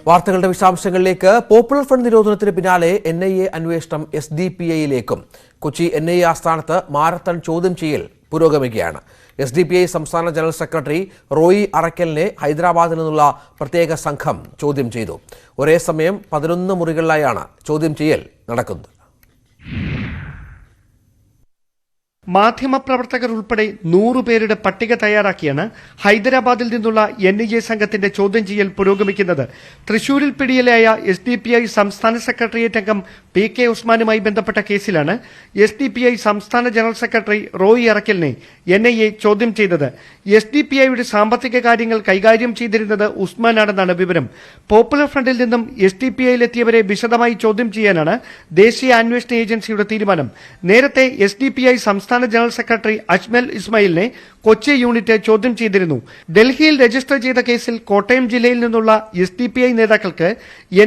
വാർത്തകളുടെ വിശദാംശങ്ങളിലേക്ക്. Popular front നിരോധനത്തിന് പിന്നാലെ NIA അന്വേഷണം SDPIയിലേക്കും. കൊച്ചി NIA ആസ്ഥാനത്ത് മാരത്തൺ ചോദ്യം ചെയ്യൽ പുരോഗമിക്കുകയാണ്. SDPI സംസ്ഥാന ജനറൽ സെക്രട്ടറി റോയി അറക്കലിനെ ഹൈദരാബാദിൽ നിന്നുള്ള പ്രത്യേക സംഘം ചോദ്യം ചെയ്തു. ഒരേ സമയം 11 മുറികളിലായാണ് ചോദ്യം ചെയ്യൽ നടക്കുന്നത്. മാധ്യമപ്രവർത്തകർ ഉൾപ്പെടെ 100 പേരുടെ പട്ടിക തയ്യാറാക്കിയാണ് ഹൈദരാബാദിൽ നിന്നുള്ള NIA സംഘത്തിന്റെ ചോദ്യം ചെയ്യൽ പുരോഗമിക്കുന്നത്. തൃശൂരിൽ പിടിയിലായ SDPI സംസ്ഥാന സെക്രട്ടേറിയറ്റ് അംഗം PK ഉസ്മാനുമായി ബന്ധപ്പെട്ട കേസിലാണ് SDPI സംസ്ഥാന ജനറൽ സെക്രട്ടറി റോയി അറക്കലിനെ NIA ചോദ്യം ചെയ്തത്. SDPIയുടെ സാമ്പത്തിക കാര്യങ്ങൾ കൈകാര്യം ചെയ്തിരുന്നത് ഉസ്മാനാണെന്നാണ് വിവരം. പോപ്പുലർ ഫ്രണ്ടിൽ നിന്നും SDPIയിലെത്തിയവരെ വിശദമായി ചോദ്യം ചെയ്യാനാണ് ദേശീയ അന്വേഷണ ഏജൻസിയുടെ തീരുമാനം. നേരത്തെ SDPI സംസ്ഥാന ജനറൽ സെക്രട്ടറി അജ്മൽ ഇസ്മായിലിനെ കൊച്ചി യൂണിറ്റ് ചോദ്യം ചെയ്തിരുന്നു. ഡൽഹിയിൽ രജിസ്റ്റർ ചെയ്ത കേസിൽ കോട്ടയം ജില്ലയിൽ നിന്നുള്ള SDPI നേതാക്കൾക്ക്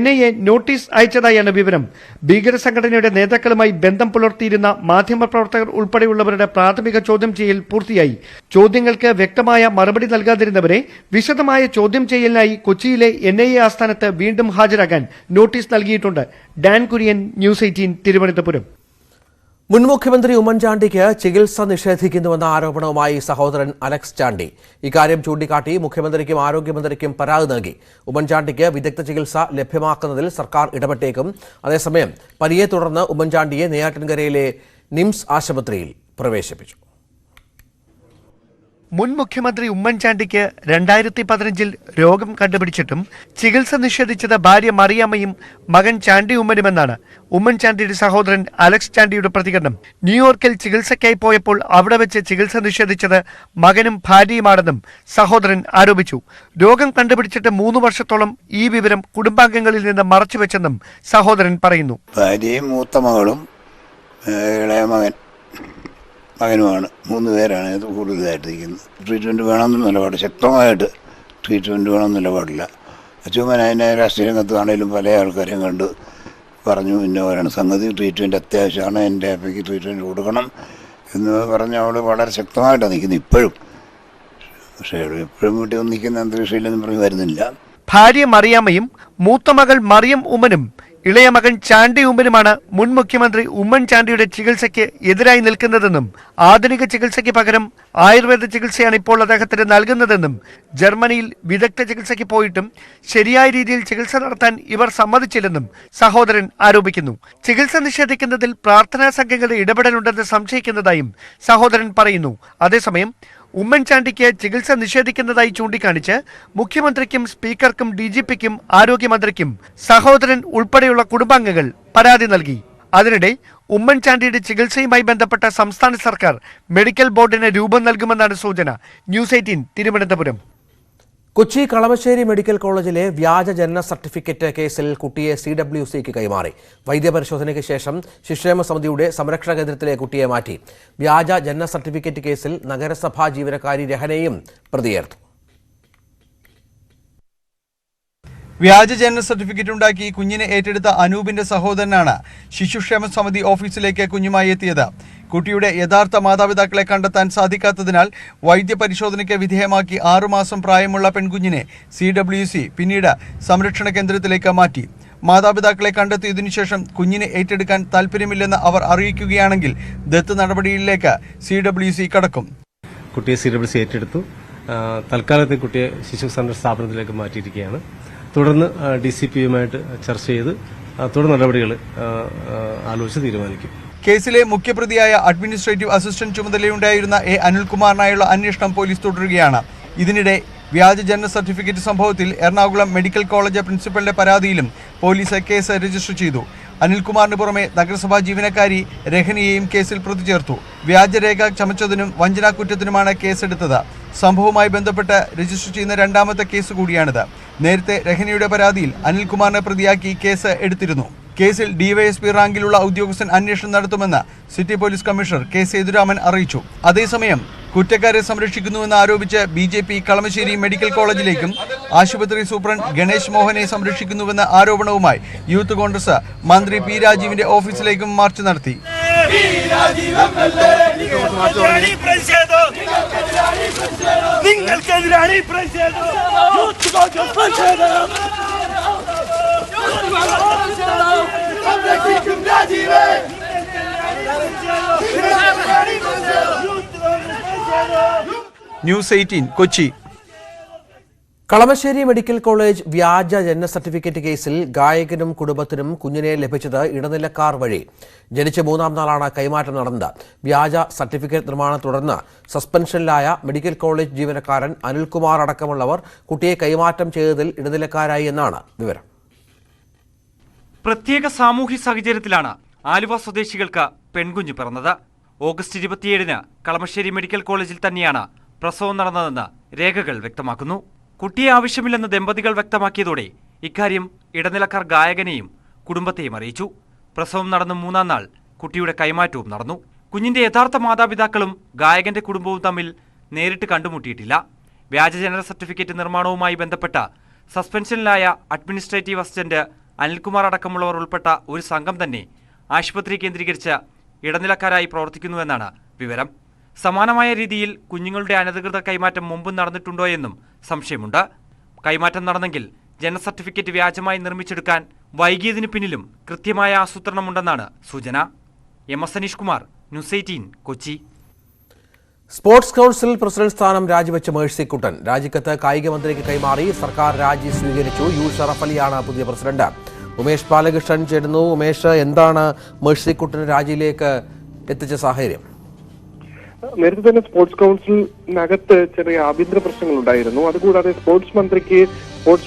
NIA നോട്ടീസ് അയച്ചതായാണ് വിവരം. ഭീകര സംഘടനയുടെ നേതാക്കളുമായി ബന്ധം പുലർത്തിയിരുന്ന മാധ്യമപ്രവർത്തകർ ഉൾപ്പെടെയുള്ളവരുടെ പ്രാഥമിക ചോദ്യം ചെയ്യൽ പൂർത്തിയായി. ചോദ്യങ്ങൾക്ക് വ്യക്തമായ മറുപടി നൽകാതിരുന്നവരെ വിശദമായ ചോദ്യം ചെയ്യലിനായി കൊച്ചിയിലെ NIA ആസ്ഥാനത്ത് വീണ്ടും ഹാജരാകാൻ നോട്ടീസ് നൽകിയിട്ടുണ്ട്. Dan Kurian, news 18, Thiruvananthapuram. മുൻ മുഖ്യമന്ത്രി ഉമ്മൻചാണ്ടിക്ക് ചികിത്സ നിഷേധിക്കുന്നുവെന്ന ആരോപണവുമായി സഹോദരൻ അലക്സ് ചാണ്ടി. ഇക്കാര്യം ചൂണ്ടിക്കാട്ടി മുഖ്യമന്ത്രിക്കും ആരോഗ്യമന്ത്രിക്കും പരാതി നൽകി. ഉമ്മൻചാണ്ടിക്ക് വിദഗ്ധ ചികിത്സ ലഭ്യമാക്കുന്നതിൽ സർക്കാർ ഇടപെട്ടേക്കും. അതേസമയം പനിയെ തുടർന്ന് ഉമ്മൻചാണ്ടിയെ നെയ്യാറ്റിൻകരയിലെ നിംസ് ആശുപത്രിയിൽ പ്രവേശിപ്പിച്ചു. മുൻ മുഖ്യമന്ത്രി ഉമ്മൻചാണ്ടിക്ക് 2015 രോഗം കണ്ടുപിടിച്ചിട്ടും ചികിത്സ നിഷേധിച്ചത് ഭാര്യ മറിയാമ്മയും മകൻ ചാണ്ടി ഉമ്മനുമെന്നാണ് ഉമ്മൻചാണ്ടിയുടെ സഹോദരൻ അലക്സ് ചാണ്ടിയുടെ പ്രതികരണം. ന്യൂയോർക്കിൽ ചികിത്സയ്ക്കായി പോയപ്പോൾ അവിടെ വെച്ച് ചികിത്സ നിഷേധിച്ചത് മകനും ഭാര്യയുമാണെന്നും സഹോദരൻ ആരോപിച്ചു. രോഗം കണ്ടുപിടിച്ചിട്ട് 3 വർഷത്തോളം ഈ വിവരം കുടുംബാംഗങ്ങളിൽ നിന്ന് മറച്ചുവെച്ചെന്നും സഹോദരൻ പറയുന്നു. ഭാര്യയും മൂത്ത മകളും ഇളയ മകനുമാണ്. 3 പേരാണ് ഇത് കൂടുതലായിട്ടിരിക്കുന്നത്. ട്രീറ്റ്മെൻറ്റ് വേണമെന്ന് നിലപാട്, ശക്തമായിട്ട് ട്രീറ്റ്മെൻറ്റ് വേണമെന്ന് നിലപാടില്ല. അച്ഛമ്മൻ അതിനെ രാഷ്ട്രീയ രംഗത്താണേലും പല ആൾക്കാരെയും കണ്ട് പറഞ്ഞു, ഇന്ന പോലെയാണ് സംഗതി, ട്രീറ്റ്മെൻറ്റ് അത്യാവശ്യമാണ്, എൻ്റെ അപ്പയ്ക്ക് ട്രീറ്റ്മെൻറ്റ് കൊടുക്കണം എന്ന് പറഞ്ഞ് അവൾ വളരെ ശക്തമായിട്ടാണ് നിൽക്കുന്നത് ഇപ്പോഴും. പക്ഷേ എപ്പോഴും വീട്ടിൽ ഒന്നും നിൽക്കുന്ന അന്തരീക്ഷയില്ലെന്ന് പറഞ്ഞ് വരുന്നില്ല. ഭാര്യ മറിയാമ്മയും മൂത്ത മകൾ മറിയം ഉമ്മനും ഇളയ മകൻ ചാണ്ടി ഉമ്മനുമാണ് മുൻ മുഖ്യമന്ത്രി ഉമ്മൻചാണ്ടിയുടെ ചികിത്സയ്ക്ക് എതിരായി നിൽക്കുന്നതെന്നും ആധുനിക ചികിത്സയ്ക്ക് പകരം ആയുർവേദ ചികിത്സയാണ് ഇപ്പോൾ അദ്ദേഹത്തിന് നൽകുന്നതെന്നും ജർമ്മനിയിൽ വിദഗ്ധ ചികിത്സയ്ക്ക് പോയിട്ടും ശരിയായ രീതിയിൽ ചികിത്സ നടത്താൻ ഇവർ സമ്മതിച്ചില്ലെന്നും സഹോദരൻ ആരോപിക്കുന്നു. ചികിത്സ നിഷേധിക്കുന്നതിൽ പ്രാർത്ഥനാ സംഘങ്ങളുടെ ഇടപെടലുണ്ടെന്ന് സംശയിക്കുന്നതായും സഹോദരൻ പറയുന്നു. അതേസമയം ഉമ്മൻചാണ്ടിക്ക് ചികിത്സ നിഷേധിക്കുന്നതായി ചൂണ്ടിക്കാണിച്ച് മുഖ്യമന്ത്രിക്കും സ്പീക്കർക്കും DGPക്കും ആരോഗ്യമന്ത്രിക്കും സഹോദരൻ ഉൾപ്പെടെയുള്ള കുടുംബാംഗങ്ങൾ പരാതി നൽകി. അതിനിടെ ഉമ്മൻചാണ്ടിയുടെ ചികിത്സയുമായി ബന്ധപ്പെട്ട സംസ്ഥാന സർക്കാർ മെഡിക്കൽ ബോർഡിന് രൂപം നൽകുമെന്നാണ് സൂചന. ന്യൂസ് 18, തിരുവനന്തപുരം. കൊച്ചി കളമശ്ശേരി മെഡിക്കൽ കോളേജിലെ വ്യാജ ജനന സർട്ടിഫിക്കറ്റ് കേസിൽ കുട്ടിയെ CWCക്ക് കൈമാറി. വൈദ്യപരിശോധനയ്ക്ക് ശേഷം ശിശുക്ഷേമ സമിതിയുടെ സംരക്ഷണ കേന്ദ്രത്തിലെ കുട്ടിയെ മാറ്റി. വ്യാജ ജനന സർട്ടിഫിക്കറ്റ് കേസിൽ നഗരസഭാ ജീവനക്കാരി രഹനയും പ്രതിയേർത്തു. വ്യാജ ജനന സർട്ടിഫിക്കറ്റ് ഉണ്ടാക്കി കുഞ്ഞിനെ ഏറ്റെടുത്ത അനൂപിന്റെ സഹോദരനാണ് ശിശുക്ഷേമ സമിതി ഓഫീസിലേക്ക് കുഞ്ഞുമായി എത്തിയത്. കുട്ടിയുടെ യഥാർത്ഥ മാതാപിതാക്കളെ കണ്ടെത്താൻ സാധിക്കാത്തതിനാൽ വൈദ്യപരിശോധനയ്ക്ക് വിധേയമാക്കി 6 മാസം പ്രായമുള്ള പെൺകുഞ്ഞിനെ CWC പിന്നീട് സംരക്ഷണ കേന്ദ്രത്തിലേക്ക് മാറ്റി. മാതാപിതാക്കളെ കണ്ടെത്തിയതിനു ശേഷം കുഞ്ഞിനെ ഏറ്റെടുക്കാൻ താല്പര്യമില്ലെന്ന് അവർ അറിയിക്കുകയാണെങ്കിൽ ദത്ത് നടപടിയിലേക്ക് CWC കടക്കും. കുട്ടിയെ CWC ഏറ്റെടുത്തു. തൽക്കാലത്തെ കുട്ടിയെ ശിശു സംരക്ഷണ സ്ഥാപനത്തിലേക്ക് മാറ്റിയിരിക്കുകയാണ്. തുടർന്ന് DCPയുമായിട്ട് ചർച്ച ചെയ്ത് തുടർ നടപടികൾ ആലോചിച്ച് തീരുമാനിക്കും. കേസിലെ മുഖ്യപ്രതിയായ അഡ്മിനിസ്ട്രേറ്റീവ് അസിസ്റ്റന്റ് ചുമതലയുണ്ടായിരുന്ന അനിൽകുമാറിനായുള്ള അന്വേഷണം പോലീസ് തുടരുകയാണ്. ഇതിനിടെ വ്യാജ ജനന സർട്ടിഫിക്കറ്റ് സംഭവത്തിൽ എറണാകുളം മെഡിക്കൽ കോളേജ് പ്രിൻസിപ്പലിന്റെ പരാതിയിലും പോലീസ് കേസ് രജിസ്റ്റർ ചെയ്തു. അനിൽകുമാറിന് പുറമെ നഗരസഭാ ജീവനക്കാരി രഹനയെയും കേസിൽ പ്രതി ചേർത്തു. വ്യാജരേഖ ചമച്ചതിനും വഞ്ചനാക്കുറ്റത്തിനുമാണ് കേസെടുത്തത്. സംഭവവുമായി ബന്ധപ്പെട്ട് രജിസ്റ്റർ ചെയ്യുന്ന 2ാമത്തെ കേസ് കൂടിയാണിത്. നേരത്തെ രഹനയുടെ പരാതിയിൽ അനിൽകുമാറിനെ പ്രതിയാക്കി കേസ് എടുത്തിരുന്നു. കേസിൽ DYSP റാങ്കിലുള്ള ഉദ്യോഗസ്ഥൻ അന്വേഷണം നടത്തുമെന്ന് city police commissioner K. Sethuraman അറിയിച്ചു. അതേസമയം കുറ്റക്കാരെ സംരക്ഷിക്കുന്നുവെന്ന് ആരോപിച്ച് BJP കളമശ്ശേരി മെഡിക്കൽ കോളേജിലേക്കും ആശുപത്രി സൂപ്രണ്ട് ഗണേഷ് മോഹനെ സംരക്ഷിക്കുന്നുവെന്ന ആരോപണവുമായി യൂത്ത് കോൺഗ്രസ് മന്ത്രി P. രാജീവിന്റെ ഓഫീസിലേക്കും മാർച്ച് നടത്തി. നിങ്ങൾക്കെതിരാണ് ഈ പ്രതിഷേധം. News 18 Kochi. Kalamassery medical college വ്യാജ ജനന സർട്ടിഫിക്കറ്റ് കേസിൽ ഗായകനും കുടുംബത്തിനും കുഞ്ഞിനെ ലഭിച്ചത് ഇടനിലക്കാർ വഴി. ജനിച്ച 3-ാം നാളാണ് കൈമാറ്റം നടന്നത്. വ്യാജ സർട്ടിഫിക്കറ്റ് നിർമ്മാണം തുടർന്ന് സസ്പെൻഷനിലായ മെഡിക്കൽ കോളേജ് ജീവനക്കാരൻ അനിൽകുമാർ അടക്കമുള്ളവർ കുട്ടിയെ കൈമാറ്റം ചെയ്തതിൽ ഇടനിലക്കാരായി എന്നാണ് വിവരം. പ്രത്യേക സാമൂഹ്യ സാഹചര്യത്തിലാണ് ആലുവ സ്വദേശികൾക്ക് പെൺകുഞ്ഞ് പിറന്നത്. ഓഗസ്റ്റ് 27-ന് കളമശ്ശേരി മെഡിക്കൽ കോളേജിൽ തന്നെയാണ് പ്രസവം നടന്നതെന്ന് രേഖകൾ വ്യക്തമാക്കുന്നു. കുട്ടിയെ ആവശ്യമില്ലെന്ന് ദമ്പതികൾ വ്യക്തമാക്കിയതോടെ ഇക്കാര്യം ഇടനിലക്കാർ ഗായകനെയും കുടുംബത്തെയും അറിയിച്ചു. പ്രസവം നടന്ന് 3-ാം നാൾ കുട്ടിയുടെ കൈമാറ്റവും നടന്നു. കുഞ്ഞിന്റെ യഥാർത്ഥ മാതാപിതാക്കളും ഗായകന്റെ കുടുംബവും തമ്മിൽ നേരിട്ട് കണ്ടുമുട്ടിയിട്ടില്ല. വ്യാജ ജനന സർട്ടിഫിക്കറ്റ് നിർമ്മാണവുമായി ബന്ധപ്പെട്ട സസ്പെൻഷനിലായ അഡ്മിനിസ്ട്രേറ്റീവ് അസിസ്റ്റന്റ് അനിൽകുമാർ അടക്കമുള്ളവർ ഉൾപ്പെട്ട ഒരു സംഘം തന്നെ ആശുപത്രി കേന്ദ്രീകരിച്ച് ഇടനിലക്കാരായി പ്രവർത്തിക്കുന്നുവെന്നാണ് വിവരം. സമാനമായ രീതിയിൽ കുഞ്ഞുങ്ങളുടെ അനധികൃത കൈമാറ്റം മുമ്പ് നടന്നിട്ടുണ്ടോ എന്നും സംശയമുണ്ട്. കൈമാറ്റം നടന്നെങ്കിൽ ജനന സർട്ടിഫിക്കറ്റ് വ്യാജമായി നിർമ്മിച്ചെടുക്കാൻ വൈകിയതിനു പിന്നിലും കൃത്യമായ ആസൂത്രണമുണ്ടെന്നാണ് സൂചന. MS Aneesh Kumar, news 18 Kochi. Sports council president സ്ഥാനം രാജിവെച്ച മേഴ്സിക്കുട്ടൻ രാജിക്കത്ത് കായിക മന്ത്രിക്ക് കൈമാറി. സർക്കാർ രാജി സ്വീകരിച്ചു. U ഷറഫ് അലിയാണ് പുതിയ പ്രസിഡന്റ്. ഉമേഷ് ബാലകൃഷ്ണൻ ചേരുന്നു. ഉമേഷ്, എന്താണ് മേഴ്സിക്കുട്ടൻ രാജിയിലേക്ക് എത്തിച്ച സാഹചര്യം? നേരത്തെ തന്നെ സ്പോർട്സ് കൌൺസിലിനകത്ത് ചെറിയ ആഭ്യന്തര പ്രശ്നങ്ങൾ ഉണ്ടായിരുന്നു. അതുകൂടാതെ സ്പോർട്സ്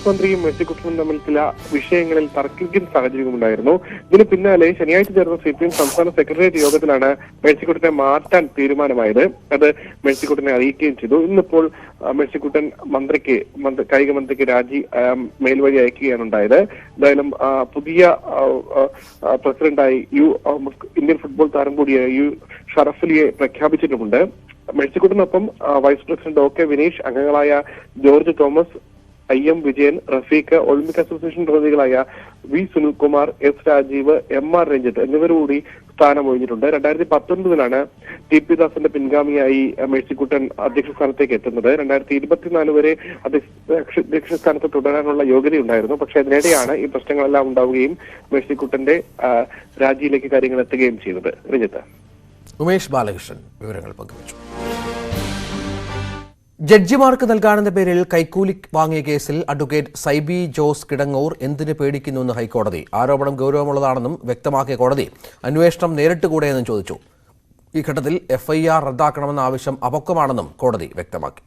മന്ത്രിയും മേഴ്സിക്കുട്ടനും തമ്മിൽ ചില വിഷയങ്ങളിൽ തർക്കിക്കുന്ന സാഹചര്യമുണ്ടായിരുന്നു. ഇതിന് പിന്നാലെ ശനിയാഴ്ച ചേർന്ന CPM സംസ്ഥാന സെക്രട്ടേറിയറ്റ് യോഗത്തിലാണ് മേഴ്സിക്കുട്ടനെ മാറ്റാൻ തീരുമാനമായത്. അത് മേഴ്സിക്കുട്ടനെ അറിയിക്കുകയും ചെയ്തു. ഇന്നിപ്പോൾ മേഴ്സിക്കുട്ടൻ കായിക മന്ത്രിക്ക് രാജി മേൽവഴി അയക്കുകയാണ് ഉണ്ടായത്. എന്തായാലും പുതിയ പ്രസിഡന്റായി ഇന്ത്യൻ ഫുട്ബോൾ താരം കൂടിയായ U ഷറഫ് അലിയെ പ്രഖ്യാപിച്ചിട്ടുമുണ്ട്. മേഴ്സിക്കുട്ടനൊപ്പം വൈസ് പ്രസിഡന്റ് OK വിനീഷ്, അംഗങ്ങളായ George Thomas, IM Vijayan, Rafeeq, Olympic association പ്രതിനിധികളായ V Sunilkumar, S Rajeev, MR Ranjith എന്നിവരുകൂടി സ്ഥാനമൊഴിഞ്ഞിട്ടുണ്ട്. 2019-ലാണ് TP ദാസിന്റെ പിൻഗാമിയായി മേഴ്സിക്കുട്ടൻ അധ്യക്ഷ സ്ഥാനത്തേക്ക് എത്തുന്നത്. 2024 വരെ അധ്യക്ഷ സ്ഥാനത്ത് തുടരാനുള്ള യോഗ്യതയുണ്ടായിരുന്നു. പക്ഷെ അതിനിടെയാണ് ഈ പ്രശ്നങ്ങളെല്ലാം ഉണ്ടാവുകയും മേഴ്സിക്കുട്ടന്റെ രാജിയിലേക്ക് കാര്യങ്ങൾ എത്തുകയും ചെയ്തത്. രഞ്ജിത്ത്. ഉമേഷ് ബാലകൃഷ്ണൻ വിവരങ്ങൾ പങ്കുവച്ചു. ജഡ്ജിമാർക്ക് നൽകാനെന്ന പേരിൽ കൈക്കൂലി വാങ്ങിയ കേസിൽ അഡ്വക്കേറ്റ് സൈബി ജോസ് കിടങ്ങൂർ എന്തിന് പേടിക്കുന്നുവെന്ന് ഹൈക്കോടതി. ആരോപണം ഗൗരവമുള്ളതാണെന്നും വ്യക്തമാക്കിയ കോടതി അന്വേഷണം നേരിട്ടുകൂടെയെന്നും ചോദിച്ചു. ഈ ഘട്ടത്തിൽ FIR റദ്ദാക്കണമെന്ന ആവശ്യം അപക്വമാണെന്നും കോടതി വ്യക്തമാക്കി.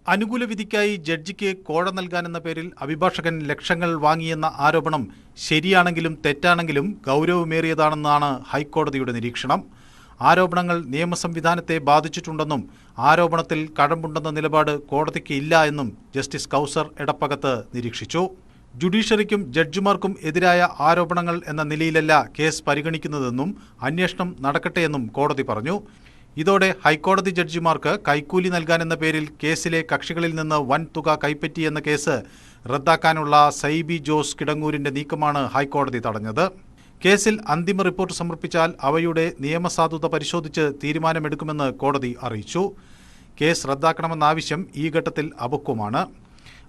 അനുകൂല വിധിക്കായി ജഡ്ജിക്ക് കോഴ നൽകാനെന്ന പേരിൽ അഭിഭാഷകൻ ലക്ഷങ്ങൾ വാങ്ങിയെന്ന ആരോപണം ശരിയാണെങ്കിലും തെറ്റാണെങ്കിലും ഗൗരവമേറിയതാണെന്നാണ് ഹൈക്കോടതിയുടെ നിരീക്ഷണം. ആരോപണങ്ങൾ നിയമസംവിധാനത്തെ ബാധിച്ചിട്ടുണ്ടെന്നും ആരോപണത്തിൽ കഴമ്പുണ്ടെന്ന നിലപാട് കോടതിക്ക് ഇല്ല എന്നും ജസ്റ്റിസ് കൗസർ എടപ്പകത്ത് നിരീക്ഷിച്ചു. ജുഡീഷ്യറിക്കും ജഡ്ജിമാർക്കും എതിരായ ആരോപണങ്ങൾ എന്ന നിലയിലല്ല കേസ് പരിഗണിക്കുന്നതെന്നും അന്വേഷണം നടക്കട്ടെയെന്നും കോടതി പറഞ്ഞു. ഇതോടെ ഹൈക്കോടതി ജഡ്ജിമാർക്ക് കൈക്കൂലി നൽകാനെന്ന പേരിൽ കേസിലെ കക്ഷികളിൽ നിന്ന് വൻ തുക കൈപ്പറ്റിയെന്ന കേസ് റദ്ദാക്കാനുള്ള സൈബി ജോസ് കിടങ്ങൂരിന്റെ നീക്കമാണ് ഹൈക്കോടതി തടഞ്ഞത്. കേസിൽ അന്തിമ റിപ്പോർട്ട് സമർപ്പിച്ചാൽ അവയുടെ നിയമസാധുത പരിശോധിച്ച് തീരുമാനമെടുക്കുമെന്ന് കോടതി അറിയിച്ചു. കേസ് റദ്ദാക്കണമെന്ന ആവശ്യം ഈ ഘട്ടത്തിൽ അപക്വമാണ്.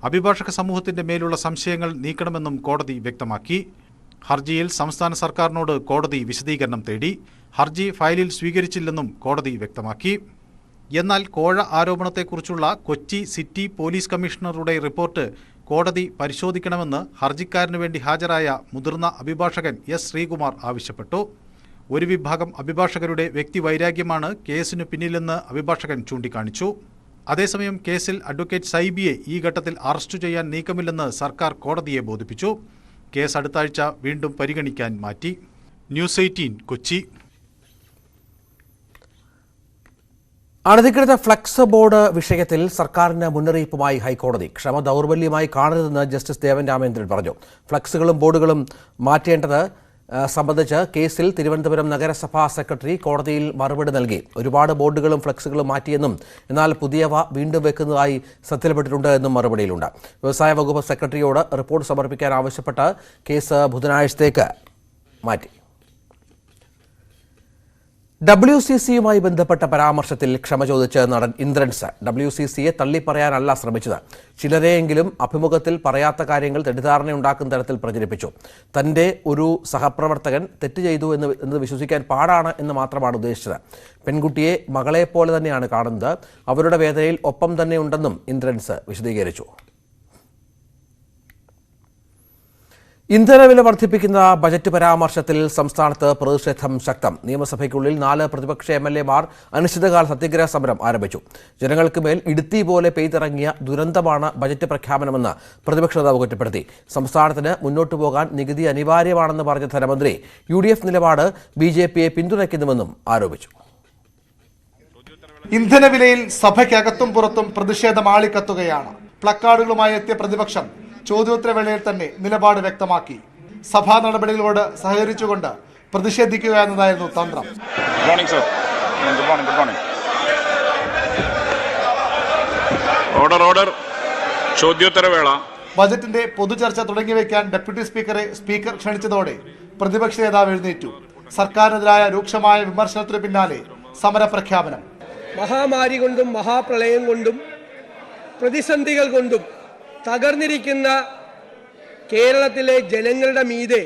അഭിഭാഷക സമൂഹത്തിന്റെ മേലുള്ള സംശയങ്ങൾ നീക്കണമെന്നും കോടതി വ്യക്തമാക്കി. ഹർജിയിൽ സംസ്ഥാന സർക്കാരിനോട് കോടതി വിശദീകരണം തേടി. ഹർജി ഫയലിൽ സ്വീകരിച്ചില്ലെന്നും കോടതി വ്യക്തമാക്കി. എന്നാൽ കോഴ ആരോപണത്തെക്കുറിച്ചുള്ള കൊച്ചി സിറ്റി പോലീസ് കമ്മീഷണറുടെ റിപ്പോർട്ട് കോടതി പരിശോധിക്കണമെന്ന് ഹർജിക്കാരനു വേണ്ടി ഹാജരായ മുതിർന്ന അഭിഭാഷകൻ S ശ്രീകുമാർ ആവശ്യപ്പെട്ടു. ഒരു വിഭാഗം അഭിഭാഷകരുടെ വ്യക്തിവൈരാഗ്യമാണ് കേസിനു പിന്നിലെന്ന് അഭിഭാഷകൻ ചൂണ്ടിക്കാണിച്ചു. അതേസമയം കേസിൽ അഡ്വക്കേറ്റ് സൈബിയെ ഈ ഘട്ടത്തിൽ അറസ്റ്റ് ചെയ്യാൻ നീക്കമില്ലെന്ന് സർക്കാർ കോടതിയെ ബോധിപ്പിച്ചു. കേസ് അടുത്ത ആഴ്ച വീണ്ടും പരിഗണിക്കാൻ മാറ്റി. ന്യൂസ് 18 കൊച്ചി. അനധികൃത ഫ്ലക്സ് ബോർഡ് വിഷയത്തിൽ സർക്കാരിന് മുന്നറിയിപ്പുമായി ഹൈക്കോടതി. ക്ഷമ ദൗർബല്യമായി കാണരുതെന്ന് ജസ്റ്റിസ് ദേവൻ രാമേന്ദ്രൻ പറഞ്ഞു. ഫ്ലക്സുകളും ബോർഡുകളും മാറ്റേണ്ടത് സംബന്ധിച്ച് കേസിൽ തിരുവനന്തപുരം നഗരസഭാ സെക്രട്ടറി കോടതിയിൽ മറുപടി നൽകി. ഒരുപാട് ബോർഡുകളും ഫ്ലക്സുകളും മാറ്റിയെന്നും എന്നാൽ പുതിയവ വീണ്ടും വെക്കുന്നതായി ശ്രദ്ധയിൽപ്പെട്ടിട്ടുണ്ട് എന്നും മറുപടിയിലുണ്ട്. വ്യവസായ വകുപ്പ് സെക്രട്ടറിയോട് റിപ്പോർട്ട് സമർപ്പിക്കാൻ ആവശ്യപ്പെട്ട് കേസ് ബുധനാഴ്ചത്തേക്ക് മാറ്റി. WCCയുമായി ബന്ധപ്പെട്ട പരാമർശത്തിൽ ക്ഷമ ചോദിച്ച് നടൻ ഇന്ദ്രൻസ് WCCയെ തള്ളിപ്പറയാനല്ല ശ്രമിച്ചത്. ചിലരെയെങ്കിലും അഭിമുഖത്തിൽ പറയാത്ത കാര്യങ്ങൾ തെറ്റിദ്ധാരണയുണ്ടാക്കുന്ന തരത്തിൽ പ്രചരിപ്പിച്ചു. തന്റെ ഒരു സഹപ്രവർത്തകൻ തെറ്റ് ചെയ്തു എന്ന് വിശ്വസിക്കാൻ പാടാണ് എന്ന് മാത്രമാണ് ഉദ്ദേശിച്ചത്. പെൺകുട്ടിയെ മകളെപ്പോലെ തന്നെയാണ് കാണുന്നത്. അവരുടെ വേദനയിൽ ഒപ്പം തന്നെയുണ്ടെന്നും ഇന്ദ്രൻസ് വിശദീകരിച്ചു. ഇന്ധനവില വർദ്ധിപ്പിക്കുന്ന ബജറ്റ് പരാമർശത്തിൽ സംസ്ഥാനത്ത് പ്രതിഷേധം ശക്തം. നിയമസഭയ്ക്കുള്ളിൽ 4 പ്രതിപക്ഷ MLA-മാർ അനിശ്ചിതകാല സത്യഗ്രഹ സമരം ആരംഭിച്ചു. ജനങ്ങൾക്ക് മേൽ ഇടുത്തി പോലെ പെയ്തിറങ്ങിയ ദുരന്തമാണ് ബജറ്റ് പ്രഖ്യാപനമെന്ന് പ്രതിപക്ഷ നേതാവ് കുറ്റപ്പെടുത്തി. സംസ്ഥാനത്തിന് മുന്നോട്ടു പോകാൻ നികുതി അനിവാര്യമാണെന്ന് പറഞ്ഞ ധനമന്ത്രി UDF നിലപാട് BJPയെ പിന്തുണയ്ക്കുന്നുവെന്നും ആരോപിച്ചു. ഇന്ധനവിലയിൽ സഭയ്ക്കകത്തും പുറത്തും പ്രതിഷേധം ആളിക്കത്തുകയാണ്. പ്ലക്കാർഡുകളുമായി എത്തിയ പ്രതിപക്ഷം ചോദ്യോത്തരവേളയിൽ തന്നെ നിലപാട് വ്യക്തമാക്കി. സഭാ നടപടികളോട് സഹകരിച്ചുകൊണ്ട് പ്രതിഷേധിക്കുക എന്നതായിരുന്നു തന്ത്രം. ചോദ്യോത്തരവേള ബജറ്റിന്റെ പൊതുചർച്ച തുടങ്ങിവെക്കാൻ ഡെപ്യൂട്ടി സ്പീക്കറെ സ്പീക്കർ ക്ഷണിച്ചതോടെ പ്രതിപക്ഷ നേതാവ് എഴുന്നേറ്റു. സർക്കാരിനെതിരായ രൂക്ഷമായ വിമർശനത്തിന് പിന്നാലെ സമരപ്രഖ്യാപനം. മഹാമാരി കൊണ്ടും മഹാപ്രളയം കൊണ്ടും പ്രതിസന്ധികൾ കൊണ്ടും തകർന്നിരിക്കുന്ന കേരളത്തിലെ ജനങ്ങളുടെ മീതെ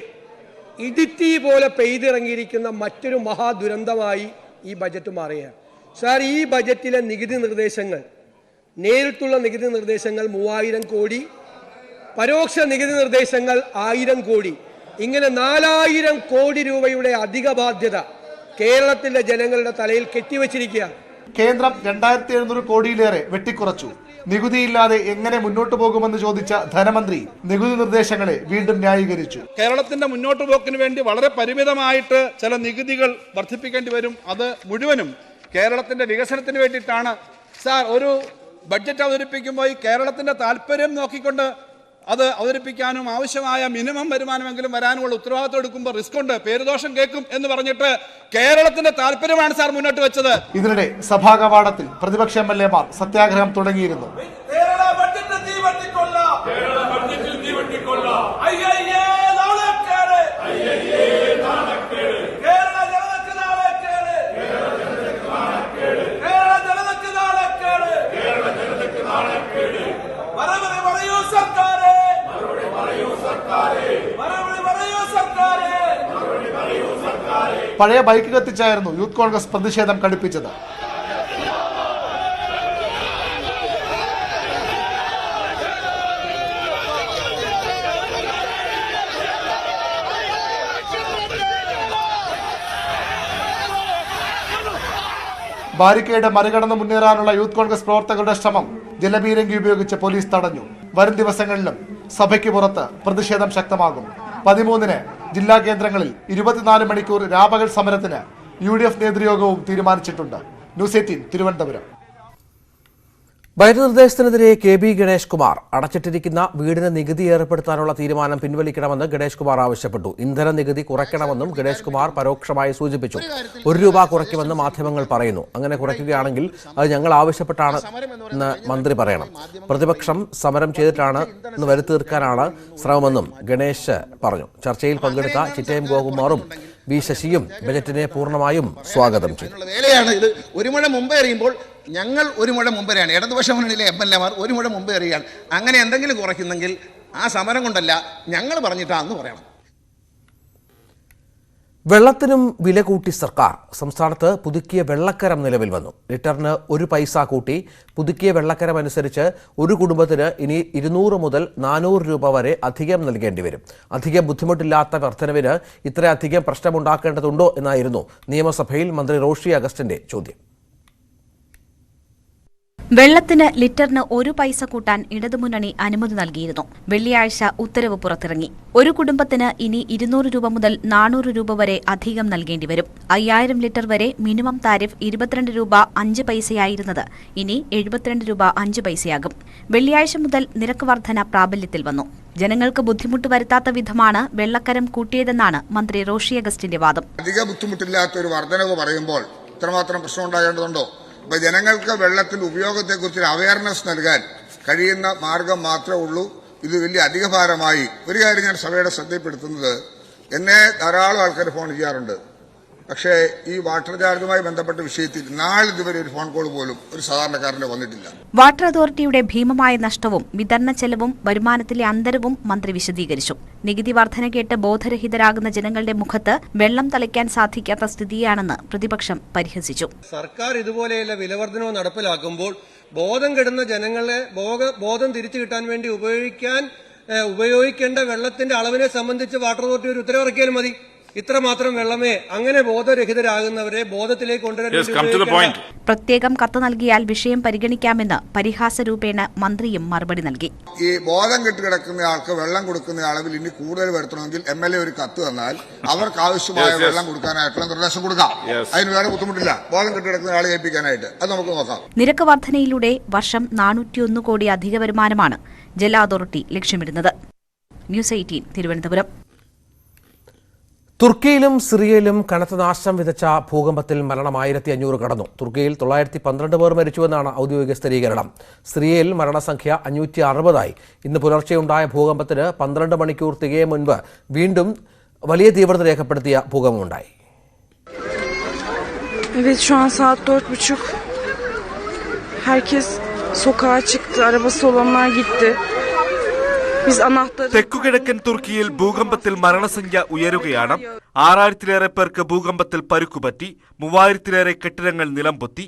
ഇടുത്തി പോലെ പെയ്തിറങ്ങിയിരിക്കുന്ന മറ്റൊരു മഹാദുരന്തമായി ഈ ബജറ്റ് മാറുകയാണ്. സാർ, ഈ ബജറ്റിലെ നികുതി നിർദ്ദേശങ്ങൾ, നേരിട്ടുള്ള നികുതി നിർദ്ദേശങ്ങൾ 3000 കോടി, പരോക്ഷ നികുതി നിർദ്ദേശങ്ങൾ 1000 കോടി, ഇങ്ങനെ 4000 കോടി രൂപയുടെ അധിക ബാധ്യത കേരളത്തിലെ ജനങ്ങളുടെ തലയിൽ കെട്ടിവെച്ചിരിക്കുകയാണ്. കേന്ദ്രം 2700 കോടിയിലേറെ വെട്ടിക്കുറച്ചു. നികുതിയില്ലാതെ എങ്ങനെ മുന്നോട്ട് പോകുമെന്ന് ചോദിച്ച ധനമന്ത്രി നികുതി നിർദ്ദേശങ്ങളെ വീണ്ടും ന്യായീകരിച്ചു. കേരളത്തിന്റെ മുന്നോട്ട് പോക്കിന് വേണ്ടി വളരെ പരിമിതമായിട്ട് ചില നികുതികൾ വർദ്ധിപ്പിക്കേണ്ടി വരും. അത് മുഴുവനും കേരളത്തിന്റെ വികസനത്തിന് വേണ്ടിയിട്ടാണ്. സാർ, ഒരു ബഡ്ജറ്റ് അവതരിപ്പിക്കുമ്പോൾ ഈ കേരളത്തിന്റെ താല്പര്യം നോക്കിക്കൊണ്ട് അത് അവതരിപ്പിക്കാനും ആവശ്യമായ മിനിമം വരുമാനമെങ്കിലും വരാനുമുള്ള ഉത്തരവാദിത്വം എടുക്കുമ്പോൾ റിസ്ക് ഉണ്ട്, പേരുദോഷം കേൾക്കും എന്ന് പറഞ്ഞിട്ട് കേരളത്തിന്റെ താല്പര്യമാണ് സാർ മുന്നോട്ട് വെച്ചത്. ഇതിനിടെ സഭാ കവാടത്തിൽ പ്രതിപക്ഷ MLA-മാർ സത്യാഗ്രഹം തുടങ്ങിയിരുന്നു. പഴയ ബൈക്ക് കത്തിച്ചായിരുന്നു യൂത്ത് കോൺഗ്രസ് പ്രതിഷേധം കടുപ്പിച്ചത്. ബാരിക്കേഡ് മറികടന്ന് മുന്നേറാനുള്ള യൂത്ത് കോൺഗ്രസ് പ്രവർത്തകരുടെ ശ്രമം ജലപീരങ്കി ഉപയോഗിച്ച് പോലീസ് തടഞ്ഞു. വരും ദിവസങ്ങളിലും സഭയ്ക്ക് പുറത്ത് പ്രതിഷേധം ശക്തമാകും. 13-ന് ജില്ലാ കേന്ദ്രങ്ങളിൽ 24 മണിക്കൂർ രാപകൽ സമരത്തിന് UDF നേതൃയോഗവും തീരുമാനിച്ചിട്ടുണ്ട്. ന്യൂസ് 18 തിരുവനന്തപുരം. ബജറ്റ് നിർദ്ദേശത്തിനെതിരെ KB ഗണേഷ് കുമാർ അടച്ചിട്ടിരിക്കുന്ന വീടിന് നികുതി ഏർപ്പെടുത്താനുള്ള തീരുമാനം പിൻവലിക്കണമെന്ന് ഗണേഷ് കുമാർ ആവശ്യപ്പെട്ടു. ഇന്ധന നികുതി കുറയ്ക്കണമെന്നും ഗണേഷ് കുമാർ പരോക്ഷമായി സൂചിപ്പിച്ചു. 1 രൂപ കുറയ്ക്കുമെന്ന് മാധ്യമങ്ങൾ പറയുന്നു. അങ്ങനെ കുറയ്ക്കുകയാണെങ്കിൽ അത് ഞങ്ങൾ ആവശ്യപ്പെട്ടാണ് എന്ന് മന്ത്രി പറയണം. പ്രതിപക്ഷം സമരം ചെയ്തിട്ടാണ് എന്ന് വരുത്തി തീർക്കാനാണ് ശ്രമമെന്നും ഗണേഷ് പറഞ്ഞു. ചർച്ചയിൽ പങ്കെടുത്ത ചിറ്റയം ഗോകുമാറും B ശശിയും ബജറ്റിനെ പൂർണ്ണമായും സ്വാഗതം ചെയ്തു. വേലയാണ് ഇത്. 1 മുഴ മുമ്പ് എറിയുമ്പോൾ ഞങ്ങൾ 1 മുഴ മുമ്പ് എറിയാണ്. ഇടതുപക്ഷ മുന്നണിയിലെ MLA-മാർ 1 മുഴ മുമ്പ് എറിയാണ്. അങ്ങനെ എന്തെങ്കിലും കുറയ്ക്കുന്നെങ്കിൽ ആ സമരം കൊണ്ടല്ല, ഞങ്ങൾ പറഞ്ഞിട്ടാണെന്ന് പറയണം. വെള്ളത്തിനും വില കൂട്ടി സർക്കാർ. സംസ്ഥാനത്ത് പുതുക്കിയ വെള്ളക്കരം നിലവിൽ വന്നു. ലിറ്ററിന് 1 പൈസ കൂട്ടി. പുതുക്കിയ വെള്ളക്കരം അനുസരിച്ച് ഒരു കുടുംബത്തിന് ഇനി 200 മുതൽ 400 രൂപ വരെ അധികം നൽകേണ്ടി വരും. അധികം ബുദ്ധിമുട്ടില്ലാത്ത വർധനവിന് ഇത്രയധികം പ്രശ്നമുണ്ടാക്കേണ്ടതുണ്ടോ എന്നായിരുന്നു നിയമസഭയിൽ മന്ത്രി റോഷി അഗസ്റ്റിന്റെ ചോദ്യം. വെള്ളത്തിന് ലിറ്ററിന് 1 പൈസ കൂട്ടാൻ ഇടതുമുന്നണി അനുമതി നൽകിയിരുന്നു. വെള്ളിയാഴ്ച ഉത്തരവ് പുറത്തിറങ്ങി. ഒരു കുടുംബത്തിന് ഇനി 200 രൂപ മുതൽ 400 രൂപ വരെ അധികം നൽകേണ്ടി വരും. 5000 ലിറ്റർ വരെ മിനിമം താരിഫ് 22 രൂപ 5 പൈസയായിരുന്നത് ഇനി 72 രൂപ 5 പൈസയാകും. വെള്ളിയാഴ്ച മുതൽ നിരക്ക് വർധന പ്രാബല്യത്തിൽ വന്നു. ജനങ്ങൾക്ക് ബുദ്ധിമുട്ട് വരുത്താത്ത വിധമാണ് വെള്ളക്കരം കൂട്ടിയതെന്നാണ് മന്ത്രി റോഷി അഗസ്റ്റിന്റെ വാദം. അധിക ബുദ്ധിമുട്ടില്ലാത്ത ഒരു വർധനവ് പറയുമ്പോൾ ഇത്രമാത്രം പ്രശ്നം ഉണ്ടാകേണ്ടതുണ്ടോ? അപ്പോൾ ജനങ്ങൾക്ക് വെള്ളത്തിന്റെ ഉപയോഗത്തെക്കുറിച്ച് അവയർനെസ് നൽകാൻ കഴിയുന്ന മാർഗം മാത്രമേ ഉള്ളൂ. ഇത് വലിയ അധികഭാരമായി. ഒരു കാര്യം ഞാൻ സഭയുടെ ശ്രദ്ധയിൽപ്പെടുത്തുന്നത്, എന്നെ ധാരാളം ആൾക്കാർ ഫോൺ ചെയ്യാറുണ്ട്. പക്ഷേ ഈ വാട്ടർ ചാർജുമായി ബന്ധപ്പെട്ട വിഷയത്തിൽ നാളെ ഇതുവരെ ഒരു ഫോൺ കോൾ പോലും ഒരു സാധാരണക്കാരന്റെ വന്നിട്ടില്ല. വാട്ടർ അതോറിറ്റിയുടെ ഭീമമായ നഷ്ടവും വിതരണ ചെലവും വരുമാനത്തിലെ അന്തരവും മന്ത്രി വിശദീകരിച്ചു. നികുതി വർധന കേട്ട് ബോധരഹിതരാകുന്ന ജനങ്ങളുടെ മുഖത്ത് വെള്ളം തളിക്കാൻ സാധിക്കാത്ത സ്ഥിതിയാണെന്ന് പ്രതിപക്ഷം പരിഹസിച്ചു. സർക്കാർ ഇതുപോലെയുള്ള വിലവർധനവ് നടപ്പിലാക്കുമ്പോൾ ബോധം കെടുന്ന ജനങ്ങളെ ബോധം തിരിച്ചു കിട്ടാൻ വേണ്ടി ഉപയോഗിക്കേണ്ട വെള്ളത്തിന്റെ അളവിനെ സംബന്ധിച്ച് വാട്ടർ അതോറിറ്റി ഒരു ഉത്തരവിറക്കിയാൽ മതി. ഇത്രമാത്രം വെള്ളമേ അങ്ങനെ ബോധരഹിതരാകുന്നവരെ ബോധത്തിലേക്ക് കൊണ്ടുവരാൻ പ്രത്യേകം കത്ത് നൽകിയാൽ വിഷയം പരിഗണിക്കാമെന്ന് പരിഹാസ രൂപേണ മന്ത്രിയും മറുപടി നൽകി. ഈ ബോധം കെട്ടുകിടക്കുന്ന ആൾക്ക് വെള്ളം കൊടുക്കുന്ന അളവിൽ ഇനി കൂടുതൽ വരുത്തണമെങ്കിൽ MLA ഒരു കത്ത് തന്നാൽ അവർക്ക് ആവശ്യമായ വെള്ളം കൊടുക്കാനായിട്ടുള്ള നിർദ്ദേശം കൊടുക്കാം. അതിന് വേറെ ബുദ്ധിമുട്ടില്ല. ബോധം കെട്ടിടക്കുന്ന ആളെ ഏൽപ്പിക്കാനായിട്ട് അത് നമുക്ക് നോക്കാം. നിരക്ക് വർധനയിലൂടെ വർഷം 401 കോടി അധിക വരുമാനമാണ് ജല അതോറിറ്റി ലക്ഷ്യമിടുന്നത്. ന്യൂസ് 18 തിരുവനന്തപുരം. തുർക്കിയിലും സിറിയയിലും കനത്ത നാശം വിതച്ച ഭൂകമ്പത്തിൽ മരണം 1500 കടന്നു. തുർക്കിയിൽ 912 പേർ മരിച്ചുവെന്നാണ് ഔദ്യോഗിക സ്ഥിരീകരണം. സിറിയയിൽ മരണസംഖ്യ 560ആയി. ഇന്ന് പുലർച്ചെയുണ്ടായ ഭൂകമ്പത്തിന് 12 മണിക്കൂർ തികയും മുൻപ് വീണ്ടും വലിയ തീവ്രത രേഖപ്പെടുത്തിയ ഭൂകമ്പമുണ്ടായി. Evet, şu an saat 4:30. Herkes sokağa çıktı. Arabası olanlar gitti. തെക്കുകിഴക്കൻ തുർക്കിയിൽ ഭൂകമ്പത്തിൽ മരണസംഖ്യ ഉയരുകയാണ്. 6000-ലേറെ പേർക്ക് ഭൂകമ്പത്തിൽ പരുക്കുപറ്റി. 3000-ലേറെ കെട്ടിടങ്ങൾ നിലംപൊത്തി.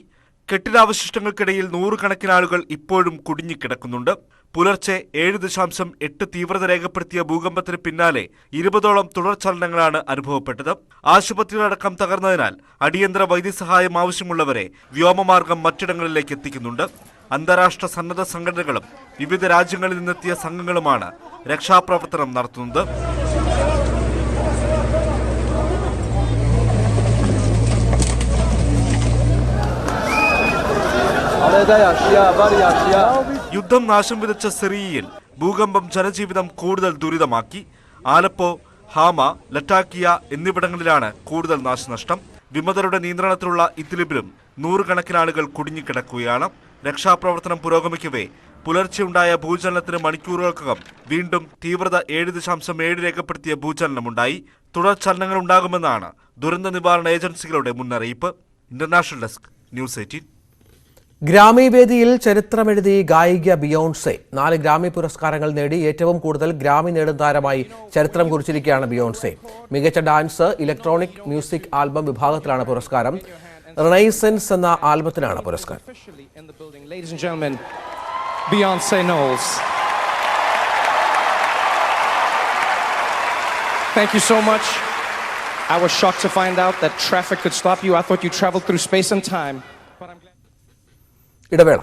കെട്ടിടാവശിഷ്ടങ്ങൾക്കിടയിൽ 100 കണക്കിന് ആളുകൾ ഇപ്പോഴും കുടുങ്ങിക്കിടക്കുന്നുണ്ട്. പുലർച്ചെ 7.8 തീവ്രത രേഖപ്പെടുത്തിയ ഭൂകമ്പത്തിന് പിന്നാലെ 20ഓളം തുടർചലനങ്ങളാണ് അനുഭവപ്പെട്ടത്. ആശുപത്രികളടക്കം തകർന്നതിനാൽ അടിയന്തര വൈദ്യസഹായം ആവശ്യമുള്ളവരെ വ്യോമമാർഗം മറ്റിടങ്ങളിലേക്ക് എത്തിക്കുന്നുണ്ട്. അന്താരാഷ്ട്ര സന്നദ്ധ സംഘടനകളും വിവിധ രാജ്യങ്ങളിൽ നിന്നെത്തിയ സംഘങ്ങളുമാണ് രക്ഷാപ്രവർത്തനം നടത്തുന്നത്. യുദ്ധം നാശം വിതച്ച സിറിയയിൽ ഭൂകമ്പം ജനജീവിതം കൂടുതൽ ദുരിതമാക്കി. ആലപ്പോ, ഹാമ, ലറ്റാക്കിയ എന്നിവിടങ്ങളിലാണ് കൂടുതൽ നാശനഷ്ടം. വിമതരുടെ നിയന്ത്രണത്തിലുള്ള ഇദ്ലിബിലും 100 കണക്കിന് ആളുകൾ കുടുങ്ങിക്കിടക്കുകയാണ്. രക്ഷാപ്രവർത്തനം പുരോഗമിക്കവേ പുലർച്ചെയുണ്ടായ ഭൂചലനത്തിന് മണിക്കൂറുകൾക്കകം വീണ്ടും തീവ്രത 7.7 രേഖപ്പെടുത്തിയ ഭൂചലനമുണ്ടായി. തുടർ ചലനങ്ങൾ ഉണ്ടാകുമെന്നാണ് ദുരന്ത നിവാരണ ഏജൻസികളുടെ മുന്നറിയിപ്പ്. International desk, news 18. ഗ്രാമി വേദിയിൽ ചരിത്രമെഴുതി ഗായിക ബിയോൺസെ 4 ഗ്രാമി പുരസ്കാരങ്ങൾ നേടി ഏറ്റവും കൂടുതൽ ഗ്രാമി നേടും താരമായി ചരിത്രം കുറിച്ചിരിക്കുകയാണ് ബിയോൺസെ. മികച്ച ഡാൻസ്, ഇലക്ട്രോണിക് മ്യൂസിക് ആൽബം വിഭാഗത്തിലാണ് പുരസ്കാരം. റിനൈസൻസ് എന്ന ആൽബത്തിനാണ് പുരസ്കാരം. Beyonce Knowles. Thank you so much. I was shocked to find out that traffic could stop you. I thought you traveled through space and time. But I'm glad. ഇടവേള.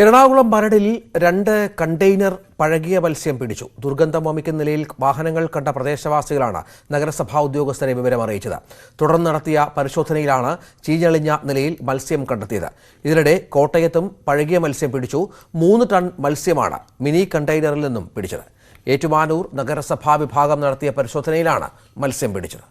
Ernakulam മരടിൽ 2 container പഴകിയ മത്സ്യം പിടിച്ചു. ദുർഗന്ധം വമിക്കുന്ന നിലയിൽ വാഹനങ്ങൾ കണ്ട പ്രദേശവാസികളാണ് നഗരസഭാ ഉദ്യോഗസ്ഥരെ വിവരമറിയിച്ചത്. തുടർന്ന് നടത്തിയ പരിശോധനയിലാണ് ചീഞ്ഞളിഞ്ഞ നിലയിൽ മത്സ്യം കണ്ടെത്തിയത്. ഇതിനിടെ കോട്ടയത്തും പഴകിയ മത്സ്യം പിടിച്ചു. 3 ടൺ മത്സ്യമാണ് മിനി കണ്ടെയ്നറിൽ നിന്നും പിടിച്ചത്. ഏറ്റുമാനൂർ നഗരസഭാ വിഭാഗം നടത്തിയ പരിശോധനയിലാണ് മത്സ്യം പിടിച്ചത്.